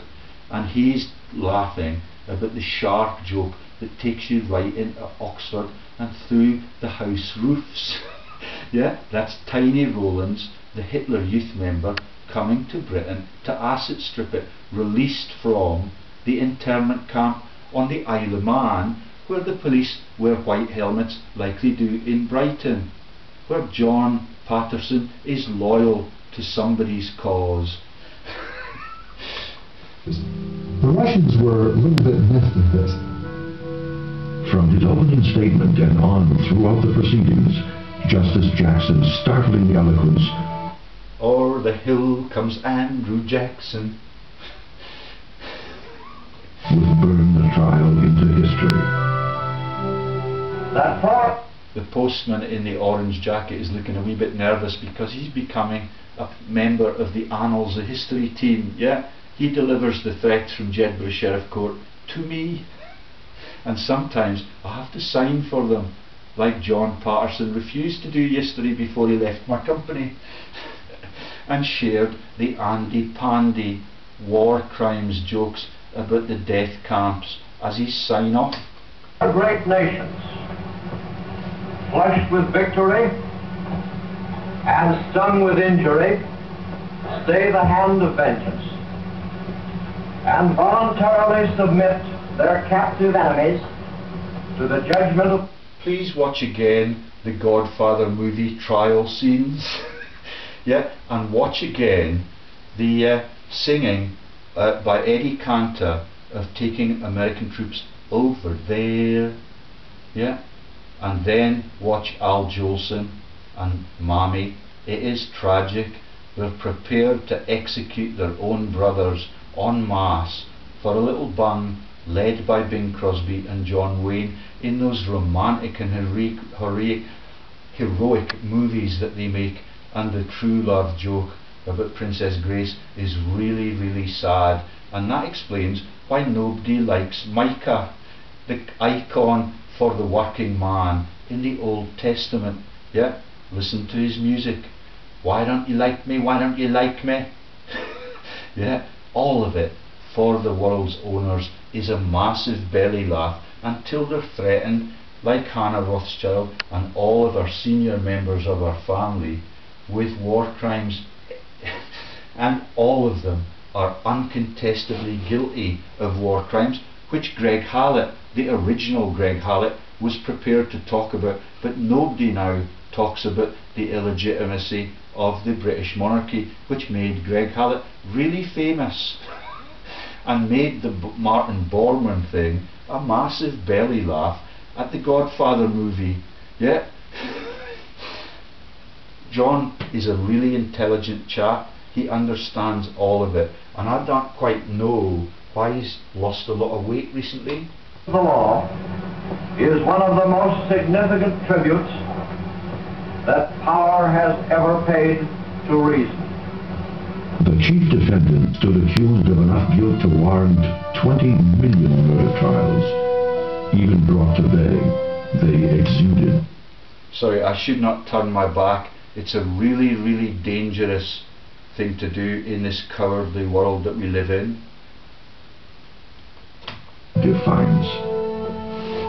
and he's laughing about the shark joke that takes you right into Oxford and through the house roofs. Yeah, that's Tiny Rowlands, the Hitler Youth member, coming to Britain to acid strip it, released from the internment camp on the Isle of Man, where the police wear white helmets like they do in Brighton, where John Patterson is loyal to somebody's cause. The Russians were a little bit miffed at this. From his opening statement and on throughout the proceedings, Justice Jackson's startling eloquence. O'er the hill comes Andrew Jackson. Would burn the trial into history. That part. The postman in the orange jacket is looking a wee bit nervous because he's becoming a member of the Annals of History team. Yeah, he delivers the threats from Jedburgh Sheriff Court to me, and sometimes I have to sign for them, like John Patterson refused to do yesterday before he left my company and shared the Andy Pandy war crimes jokes about the death camps as he sign off. Great nations, flushed with victory and stung with injury, stay the hand of vengeance and voluntarily submit their captive enemies to the judgment of... Please watch again the Godfather movie trial scenes. Yeah, and watch again the singing by Eddie Cantor of taking American troops over there. Yeah, and then watch Al Jolson and Mammy. It is tragic. They're prepared to execute their own brothers en masse for a little bun, led by Bing Crosby and John Wayne, in those romantic and heroic movies that they make. And the true love joke about Princess Grace is really, really sad, and that explains why nobody likes Micah, the icon for the working man in the Old Testament. Yeah, listen to his music. Why don't you like me? Why don't you like me? Yeah, all of it for the world's owners is a massive belly laugh until they're threatened, like Hannah Rothschild and all of our senior members of our family, with war crimes. And all of them are uncontestably guilty of war crimes, which Greg Hallett, the original Greg Hallett, was prepared to talk about, but nobody now talks about the illegitimacy of the British monarchy, which made Greg Hallett really famous and made the Martin Bormann thing a massive belly laugh at the Godfather movie. Yeah. John is a really intelligent chap. He understands all of it, and I don't quite know why he's lost a lot of weight recently. The law is one of the most significant tributes that power has ever paid to reason. The chief defendant stood accused of enough guilt to warrant 20 million murder trials. Even brought to bay, they exuded. Sorry, I should not turn my back. It's a really, really dangerous thing to do in this cowardly world that we live in. Defiance.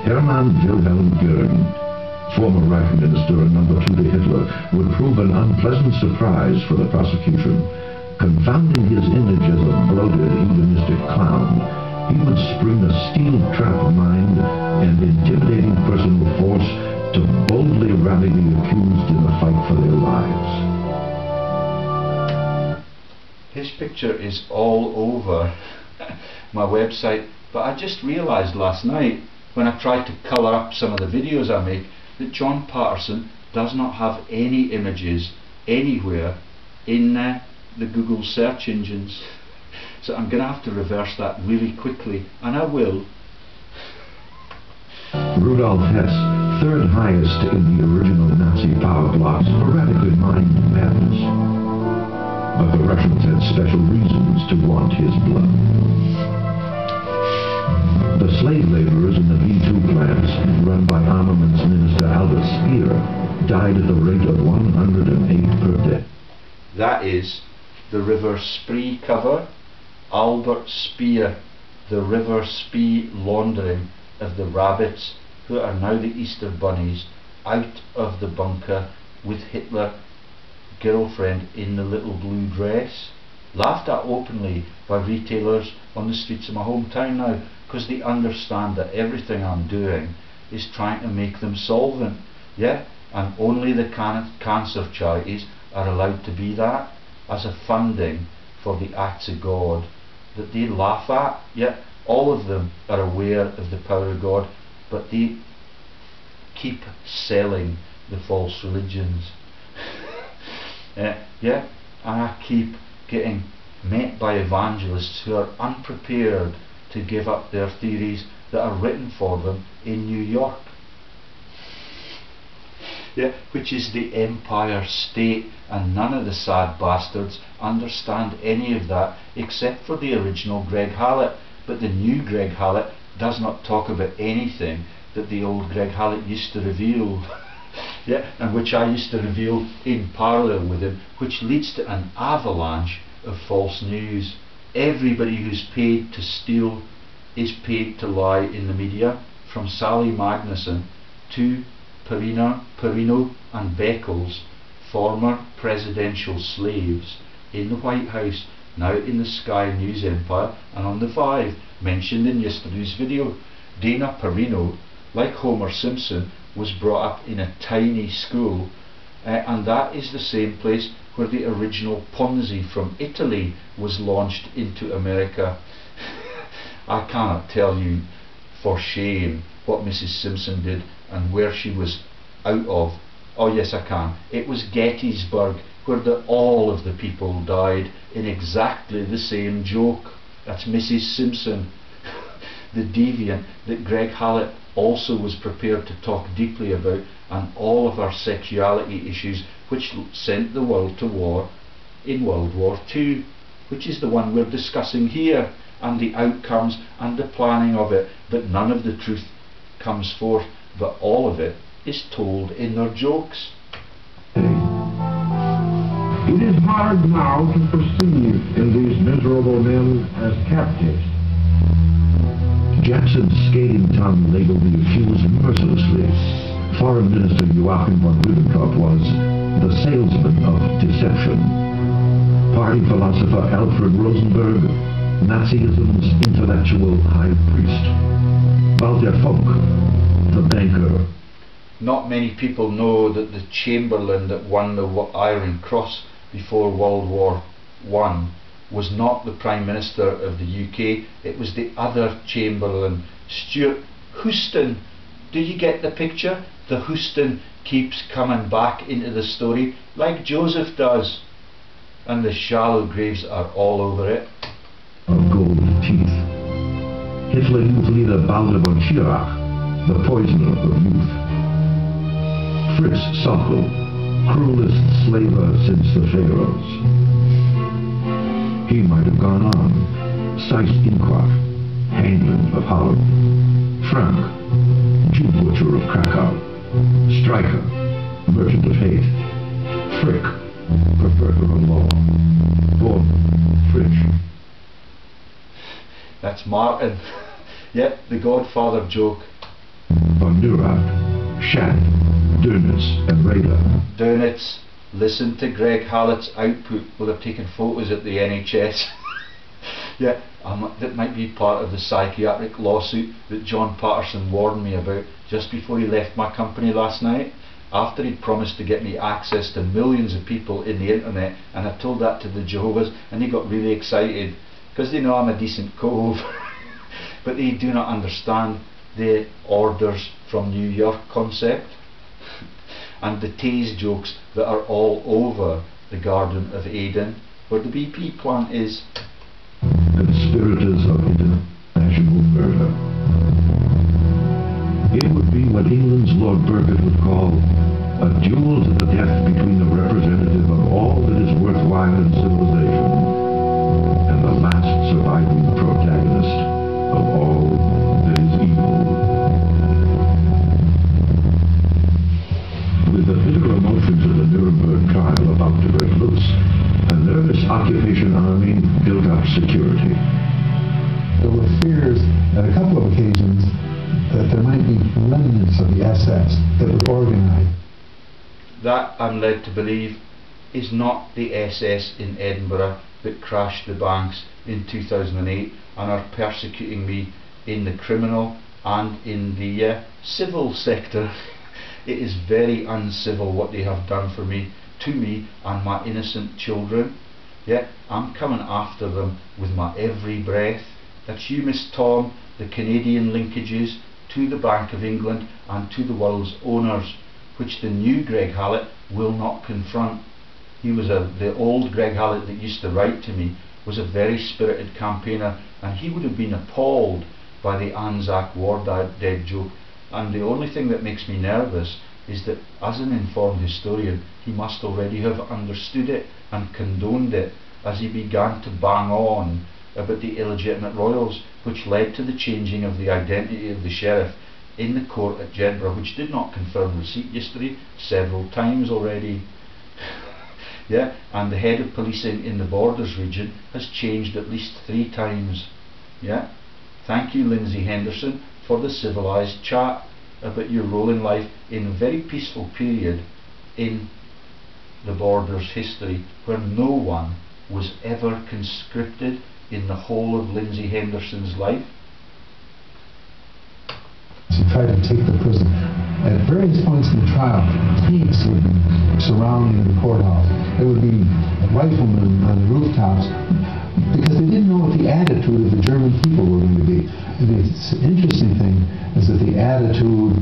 Hermann Wilhelm Göring, former Reich Minister and number 2 to Hitler, would prove an unpleasant surprise for the prosecution. Confounding his image as a bloated, hedonistic clown, he would spring a steel-trap mind and intimidating personal force to boldly rally the accused in the fight for their lives. His picture is all over my website, but I just realised last night when I tried to colour up some of the videos I make that John Patterson does not have any images anywhere in the Google search engines. So I'm going to have to reverse that really quickly, and I will. Rudolf Hess, third highest in the original Nazi power blocks, radically mined madness. But the Russians had special reasons to want his blood. The slave laborers in the V2 plants, run by Armaments Minister Albert Speer, died at the rate of 108 per day. That is the River Spree cover, Albert Speer, the River Spree laundering of the rabbits who are now the Easter bunnies out of the bunker with Hitler girlfriend in the little blue dress. Laughed at openly by retailers on the streets of my hometown now, because they understand that everything I'm doing is trying to make them solvent. Yeah, and only the cancer charities are allowed to be that as a funding for the acts of God that they laugh at. Yeah, all of them are aware of the power of God, but they keep selling the false religions. Yeah, and I keep getting met by evangelists who are unprepared to give up their theories that are written for them in New York. Yeah, which is the Empire State, and none of the sad bastards understand any of that except for the original Greg Hallett. But the new Greg Hallett does not talk about anything that the old Greg Hallett used to reveal. Yeah, and which I used to reveal in parallel with him, which leads to an avalanche of false news. Everybody who's paid to steal is paid to lie in the media, from Sally Magnuson to Perino and Beckles, former presidential slaves in the White House, now in the Sky News empire and on the 5, mentioned in yesterday's video. Dana Perino, like Homer Simpson, was brought up in a tiny school, and that is the same place where the original Ponzi from Italy was launched into America. I cannot tell you for shame what Mrs. Simpson did and where she was out of. Oh yes, I can. It was Gettysburg, where all of the people died in exactly the same joke. That's Mrs. Simpson, the deviant that Greg Hallett also was prepared to talk deeply about, and all of our sexuality issues, which sent the world to war in World War II, which is the one we're discussing here, and the outcomes and the planning of it. But none of the truth comes forth, but all of it is told in their jokes. It is hard now to perceive in these miserable men as captives. Jackson's scathing tongue labeled the accused mercilessly. Foreign Minister Joachim von Ribbentrop was the salesman of deception. Party philosopher Alfred Rosenberg, Nazism's intellectual high priest. Walter Funk, the banker. Not many people know that the Chamberlain that won the Iron Cross before World War I was not the Prime Minister of the UK, it was the other Chamberlain, Stuart Houston. Do you get the picture? The Houston keeps coming back into the story like Joseph does, and the shallow graves are all over it. Of gold teeth. Hitler Youth leader Baldur von Schirach, the poisoner of youth. Fritz Sauckel, cruelest slaver since the Pharaohs. He might have gone on. Seyss Inquart, hangman of Holland. Frank, Jew butcher of Krakow. Stryker, merchant of hate. Frick, perverter of law. Bormann, Fritsch. That's Martin. Yep, the Godfather joke. Von Neurath, Shad, Dönitz, and Rader. Dönitz, listen to Greg Hallett's output. Will have taken photos at the NHS. Yeah, that might be part of the psychiatric lawsuit that John Patterson warned me about just before he left my company last night, after he'd promised to get me access to millions of people in the internet, and I told that to the Jehovah's, and he got really excited because they know I'm a decent cove. But they do not understand the orders from New York concept and the tease jokes that are all over the Garden of Eden, where the BP plant is. Conspirators of international murder. It would be what England's Lord Burgett would call a duel to the death between the representative of all that is worthwhile in civilization and the last surviving protagonist of all that is evil. With the bitter emotions of the Nuremberg trial about to break loose, a nervous occupation army built up security. There were fears at a couple of occasions that there might be remnants of the SS that were organized. That, I'm led to believe, is not the SS in Edinburgh that crashed the banks in 2008 and are persecuting me in the criminal and in the civil sector. It is very uncivil what they have done for me, to me and my innocent children. Yeah, I'm coming after them with my every breath. That's you, Miss Tom, the Canadian linkages to the Bank of England and to the world's owners, which the new Greg Hallett will not confront. He was the old Greg Hallett that used to write to me was a very spirited campaigner, and he would have been appalled by the Anzac war dead joke. And the only thing that makes me nervous is that, as an informed historian, he must already have understood it and condoned it as he began to bang on about the illegitimate royals, which led to the changing of the identity of the sheriff in the court at Jedburgh, which did not confirm receipt history several times already. Yeah, and the head of policing in the Borders region has changed at least 3 times. Yeah, thank you, Lindsay Henderson, for the civilised chat about your role in life in a very peaceful period in the Borders history, where no one was ever conscripted in the whole of Lindsay Henderson's life. She tried to take the prison. At various points in the trial, tanks would be surrounding the courthouse. There would be riflemen on the rooftops, because they didn't know what the attitude of the German people were going to be. The interesting thing is that the attitude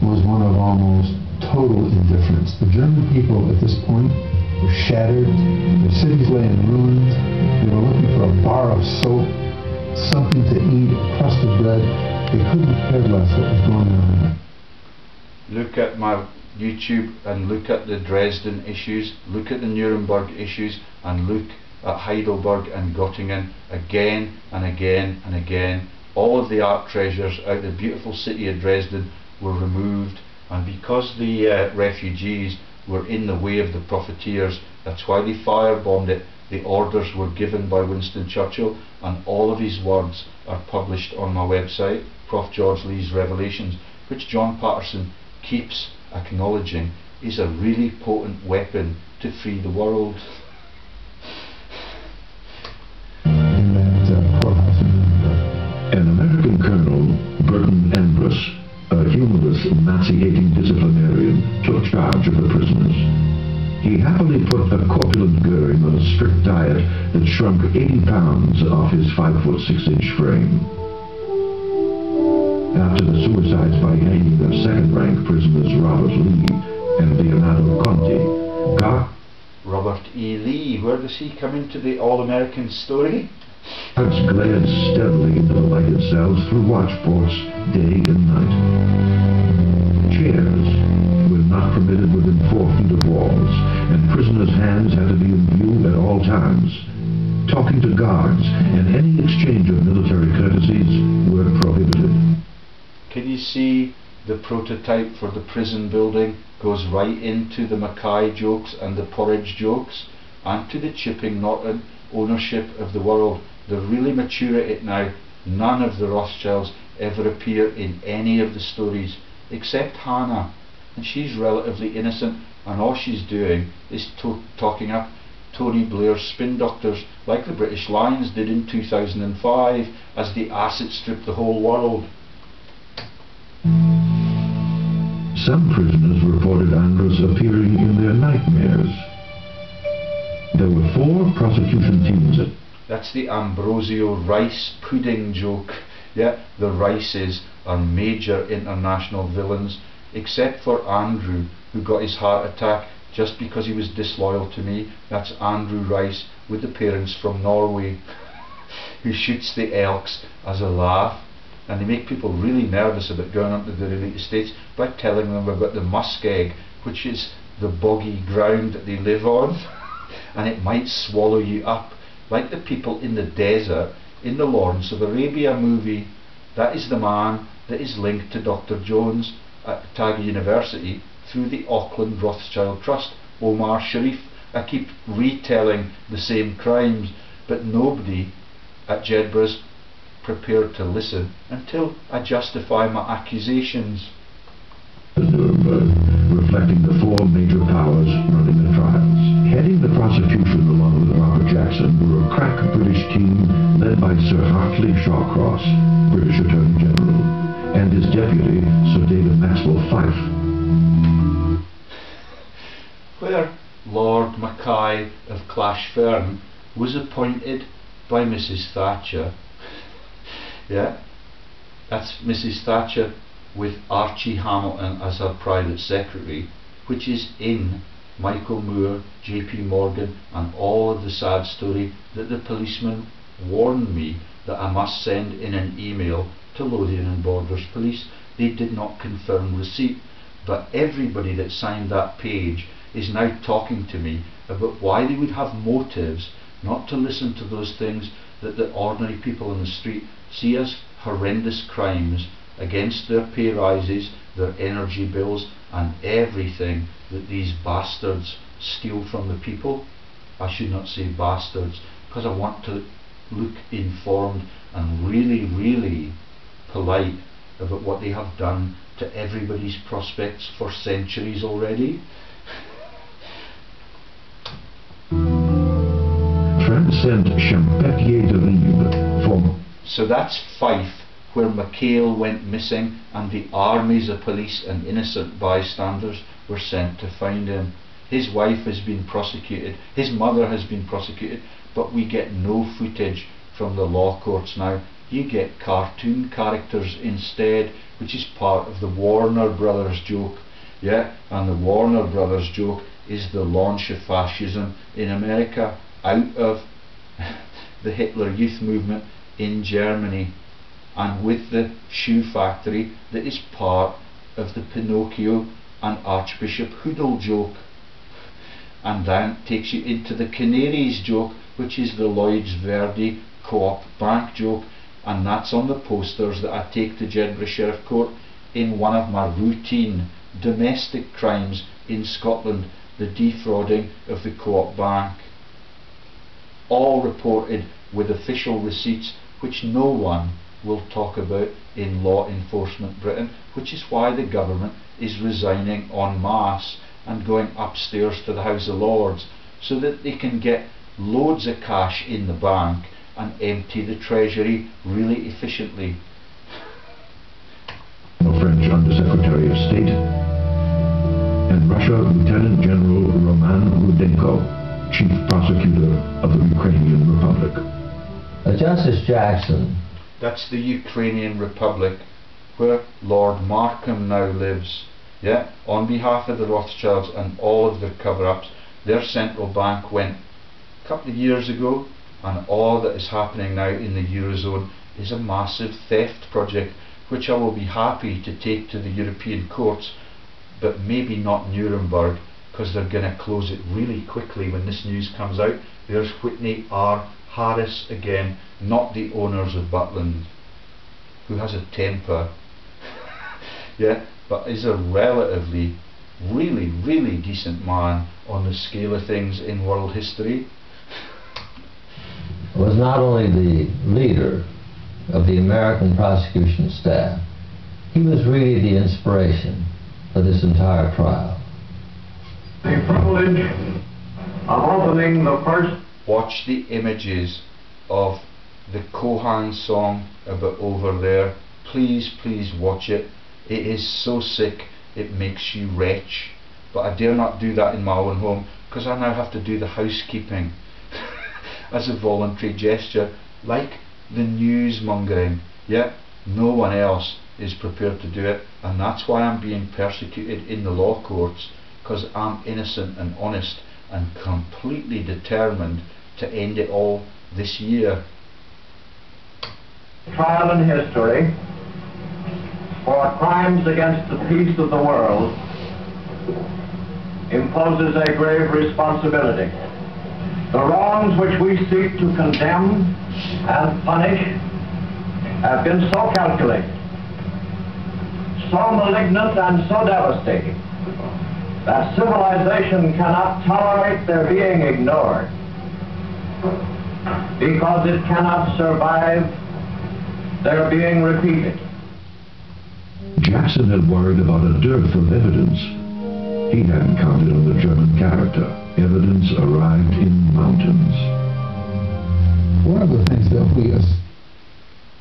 was one of almost total indifference. The German people at this point were shattered. Their cities lay in ruins. They were looking for a bar of soap, something to eat, a crust of bread. They couldn't care less what was going on. Look at my YouTube and look at the Dresden issues, look at the Nuremberg issues, and look at Heidelberg and Göttingen again and again and again. All of the art treasures out of the beautiful city of Dresden were removed, and because the refugees were in the way of the profiteers, that's why they firebombed it. The orders were given by Winston Churchill, and all of his words are published on my website, Prof. George Lee's Revelations, which John Patterson keeps acknowledging is a really potent weapon to free the world. An American colonel, Burton Ambrose, a humorous Nazi-hating disciplinarian, took charge of the prisoners. He happily put a corpulent Goering on a strict diet that shrunk 80 pounds off his 5'6" frame. After the suicides by hanging of second-rank prisoners Robert Lee and Leonardo Conti, Robert E. Lee, where does he come into the All-American story? guards glared steadily into the lighted cells through watchports day and night. Chairs were not not permitted within 4 feet of walls, and prisoners' hands had to be in view at all times. Talking to guards and any exchange of military courtesies were prohibited. Can you see the prototype for the prison building goes right into the Mackay jokes and the porridge jokes, and to the Chipping Norton ownership of the world. They're really mature at it now. None of the Rothschilds ever appear in any of the stories except Hannah, and she's relatively innocent, and all she's doing is talking up Tony Blair's spin doctors like the British Lions did in 2005 as they acid stripped the whole world. Some prisoners reported Andrus appearing in their nightmares. There were 4 prosecution teams. That's the Ambrosio rice pudding joke. Yeah, the Rices are major international villains, except for Andrew, who got his heart attack just because he was disloyal to me. That's Andrew Rice with the parents from Norway, who shoots the elks as a laugh. And they make people really nervous about going onto the elite estates by telling them about the muskeg, which is the boggy ground that they live on, and it might swallow you up, like the people in the desert in the Lawrence of Arabia movie. That is the man that is linked to Dr. Jones at Otago University through the Auckland Rothschild Trust, Omar Sharif. I keep retelling the same crimes, but nobody at Jedburgh's prepared to listen until I justify my accusations. Nuremberg, reflecting the 4 major powers running the trials. Heading the prosecution along with Robert Jackson were a crack British team led by Sir Hartley Shawcross, British Attorney General, and his deputy, Sir David Maxwell Fyfe. Where Lord Mackay of Clashfern was appointed by Mrs. Thatcher. Yeah, that's Mrs. Thatcher with Archie Hamilton as her private secretary, which is in Michael Moore, JP Morgan, and all of the sad story that the policeman warned me that I must send in an email to Lothian and Borders Police. They did not confirm receipt, but everybody that signed that page is now talking to me about why they would have motives not to listen to those things that the ordinary people in the street see as horrendous crimes against their pay rises, their energy bills, and everything that these bastards steal from the people. I should not say bastards, because I want to look informed and really, really polite about what they have done to everybody's prospects for centuries already. Transcend Champetier de Libre from... So that's Fife, where McHale went missing and the armies of police and innocent bystanders were sent to find him. His wife has been prosecuted, his mother has been prosecuted, but we get no footage from the law courts now. You get cartoon characters instead, which is part of the Warner Brothers joke. Yeah, and the Warner Brothers joke is the launch of fascism in America out of the Hitler Youth movement in Germany, and with the shoe factory that is part of the Pinocchio and Archbishop Hoodle joke. And then takes you into the Canaries joke, which is the Lloyds Verdi Co-op Bank joke, and that's on the posters that I take to Jedburgh Sheriff Court in one of my routine domestic crimes in Scotland, the defrauding of the Co-op Bank. All reported with official receipts, which no one will talk about in law enforcement Britain, which is why the government is resigning en masse and going upstairs to the House of Lords, so that they can get loads of cash in the bank and empty the treasury really efficiently. French Undersecretary of State, and Russia Lieutenant General Roman Rudenko, Chief Prosecutor of the Ukrainian Republic. Justice Jackson. That's the Ukrainian Republic, where Lord Markham now lives. Yeah, on behalf of the Rothschilds and all of their cover-ups, their central bank went a couple of years ago, and all that is happening now in the Eurozone is a massive theft project, which I will be happy to take to the European courts but maybe not Nuremberg, because they're going to close it really quickly when this news comes out. There's Whitney R. Harris again, not the owners of Butland, who has a temper, yeah, but is a relatively, really decent man on the scale of things in world history. Was not only the leader of the American prosecution staff, he was really the inspiration for this entire trial. The privilege of opening the first. Watch the images of the Kohan song about over there. Please watch it. It is so sick it makes you retch. But I dare not do that in my own home, because I now have to do the housekeeping as a voluntary gesture, like the newsmongering. Yeah, no one else is prepared to do it, and that's why I'm being persecuted in the law courts, because I'm innocent and honest and completely determined to end it all this year. Trial in history for crimes against the peace of the world imposes a grave responsibility. The wrongs which we seek to condemn and punish have been so calculated, so malignant and so devastating that civilization cannot tolerate their being ignored, because it cannot survive their being repeated. Jackson had worried about a dearth of evidence. He hadn't counted on the German character. Evidence arrived in mountains. One of the things that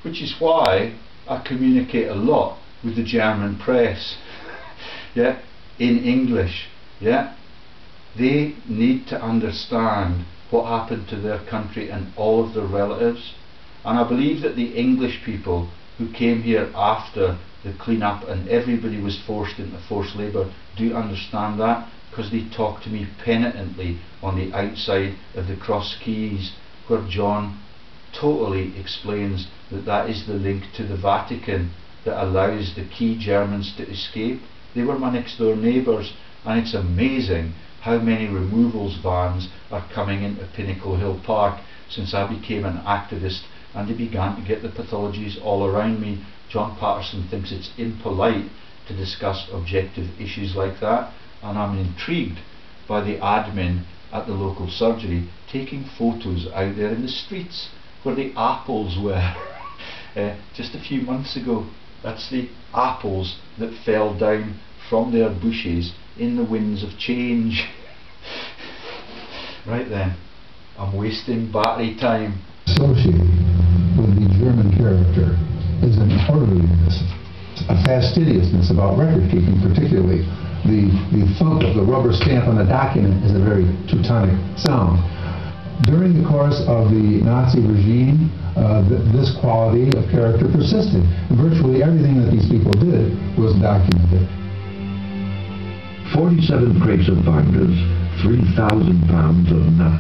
Which is why I communicate a lot with the German press. Yeah, in English. Yeah, they need to understand what happened to their country and all of their relatives. And I believe that the English people who came here after the clean-up and everybody was forced into forced labour do understand that, because they talk to me penitently on the outside of the Cross Keys, where John totally explains that that is the link to the Vatican that allows the key Germans to escape. They were my next door neighbours, and it's amazing how many removals vans are coming into Pinnacle Hill Park since I became an activist and they began to get the pathologies all around me. John Patterson thinks it's impolite to discuss objective issues like that, and I'm intrigued by the admin at the local surgery taking photos out there in the streets where the apples were just a few months ago. That's the apples that fell down from their bushes in the winds of change. Right then, I'm wasting battery time. associated with the German character is an orderliness, a fastidiousness about record keeping, particularly. The thump of the rubber stamp on the document is a very Teutonic sound. During the course of the Nazi regime, this quality of character persisted. Virtually everything that these people did was documented. 47 crates of binders, 3,000 pounds of nut.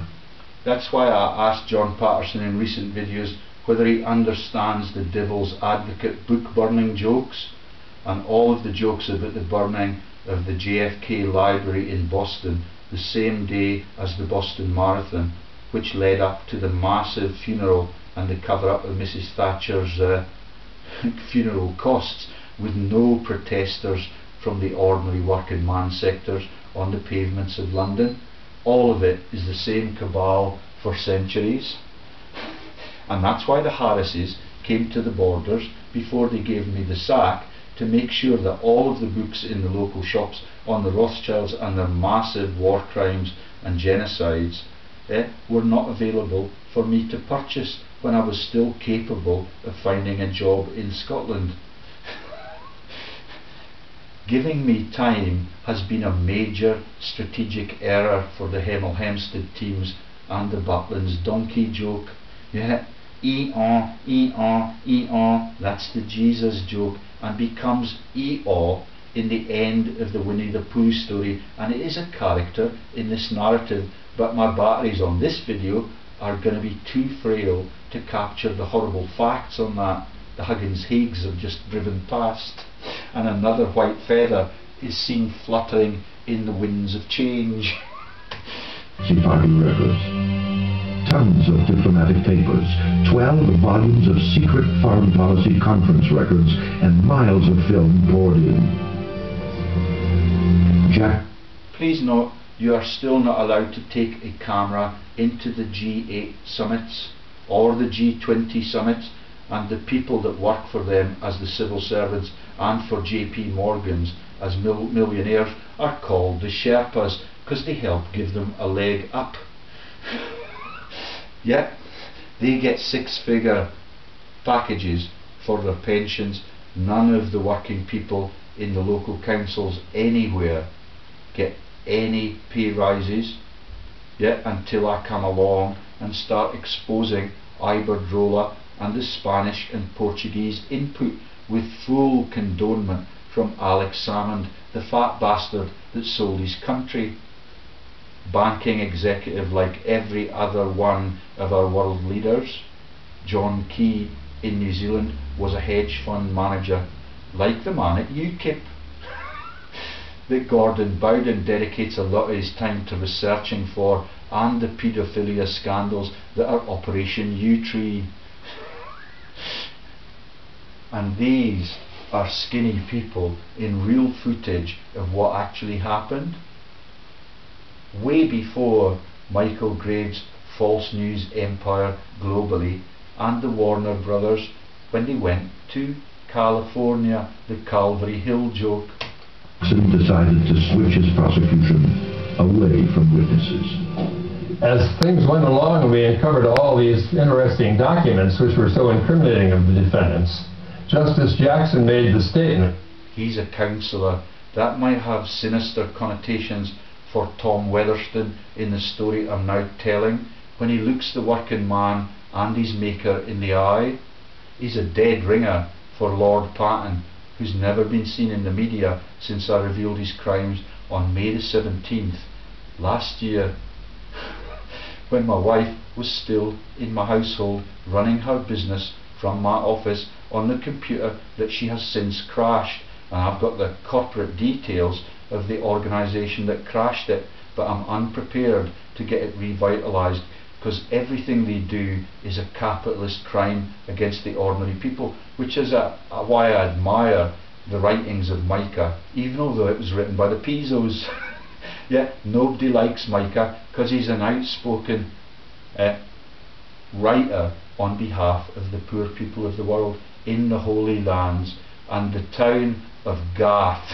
That's why I asked John Patterson in recent videos whether he understands the devil's advocate book burning jokes, and all of the jokes about the burning of the JFK library in Boston the same day as the Boston Marathon, which led up to the massive funeral and the cover-up of Mrs. Thatcher's funeral costs, with no protesters from the ordinary working man sectors on the pavements of London. All of it is the same cabal for centuries. And that's why the Harrises came to the borders before they gave me the sack, to make sure that all of the books in the local shops on the Rothschilds and their massive war crimes and genocides were not available for me to purchase when I was still capable of finding a job in Scotland. Giving me time has been a major strategic error for the Hemel Hempstead teams and the Butlins donkey joke. Yeah, ee-aw, ee-aw, ee-aw, that's the Jesus joke, and becomes ee-aw in the end of the Winnie the Pooh story, and it is a character in this narrative, but my batteries on this video are going to be too frail to capture the horrible facts on that. The Huggins Higgs have just driven past, and another white feather is seen fluttering in the winds of change. Party records, tons of diplomatic papers, 12 volumes of secret foreign policy conference records, and miles of film poured in. Jack. Please note, you are still not allowed to take a camera into the G8 summits or the G20 summits, and the people that work for them as the civil servants and for JP Morgans as millionaires are called the Sherpas, because they help give them a leg up. Yeah, they get six-figure packages for their pensions. None of the working people in the local councils anywhere get any pay rises, yeah, until I come along and start exposing Iberdrola and the Spanish and Portuguese input with full condonement from Alex Salmond, the fat bastard that sold his country. Banking executive like every other one of our world leaders. John Key in New Zealand was a hedge fund manager, like the man at UKIP. That Gordon Bowden dedicates a lot of his time to researching for, and the paedophilia scandals that are Operation U-Tree. And these are skinny people in real footage of what actually happened. Way before Michael Graves' false news empire globally and the Warner Brothers, when they went to California, the Calvary Hill joke. Nixon decided to switch his prosecution away from witnesses. As things went along and we uncovered all these interesting documents which were so incriminating of the defendants, Justice Jackson made the statement. He's a counsellor. That might have sinister connotations for Tom Weatherston in the story I'm now telling, when he looks the working man and his maker in the eye. He's a dead ringer for Lord Patton, who's never been seen in the media since I revealed his crimes on May the 17th last year, when my wife was still in my household running her business from my office on the computer that she has since crashed, and I've got the corporate details of the organisation that crashed it, but I'm unprepared to get it revitalised, because everything they do is a capitalist crime against the ordinary people, which is why I admire the writings of Micah, even though it was written by the Pizos. Yeah, nobody likes Micah because he's an outspoken writer on behalf of the poor people of the world in the Holy Lands. And the town of Gath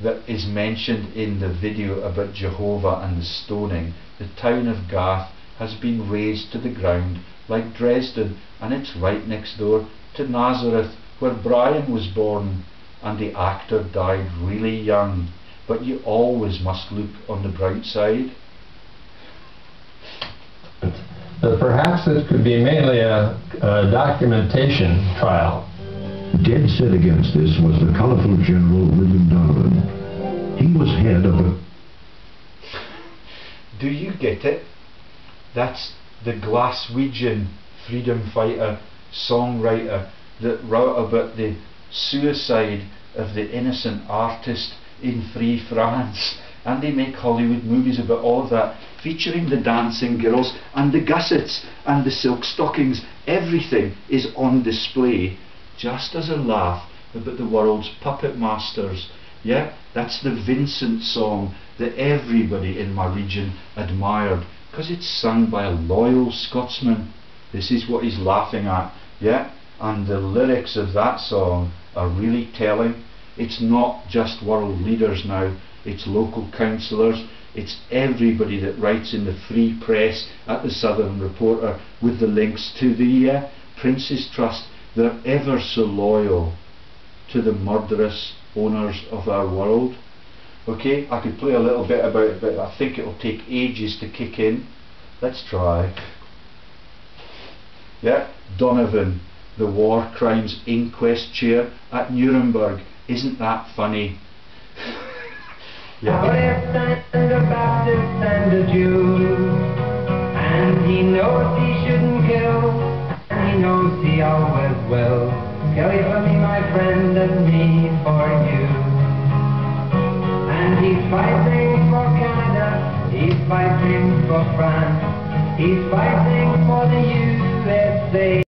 that is mentioned in the video about Jehovah and the stoning, the town of Gath has been razed to the ground like Dresden, and it's right next door to Nazareth, where Brian was born, and the actor died really young. But you always must look on the bright side. But perhaps it could be mainly a documentation trial. Dead set against this was the colourful General William Donovan. He was head of the... Do you get it? That's the Glaswegian freedom fighter, songwriter that wrote about the suicide of the innocent artist in Free France, and they make Hollywood movies about all of that, featuring the dancing girls and the gussets and the silk stockings. Everything is on display, just as a laugh about the world's puppet masters. Yeah, that's the Vincent song that everybody in my region admired, because it's sung by a loyal Scotsman. This is what he's laughing at, yeah, and the lyrics of that song are really telling. It's not just world leaders now, it's local councillors, it's everybody that writes in the Free Press at the Southern Reporter with the links to the Prince's Trust. They're ever so loyal to the murderous owners of our world. Okay, I could play a little bit about it, but I think it'll take ages to kick in. Let's try. Yeah, Donovan, the War Crimes Inquest Chair at Nuremberg. Isn't that funny? Yeah. And a Baptist and a Jew, and he knows he shouldn't kill, and he knows he always will. Kelly for me, my friend, and me for you. he's fighting for Canada, he's fighting for France, he's fighting for the USA.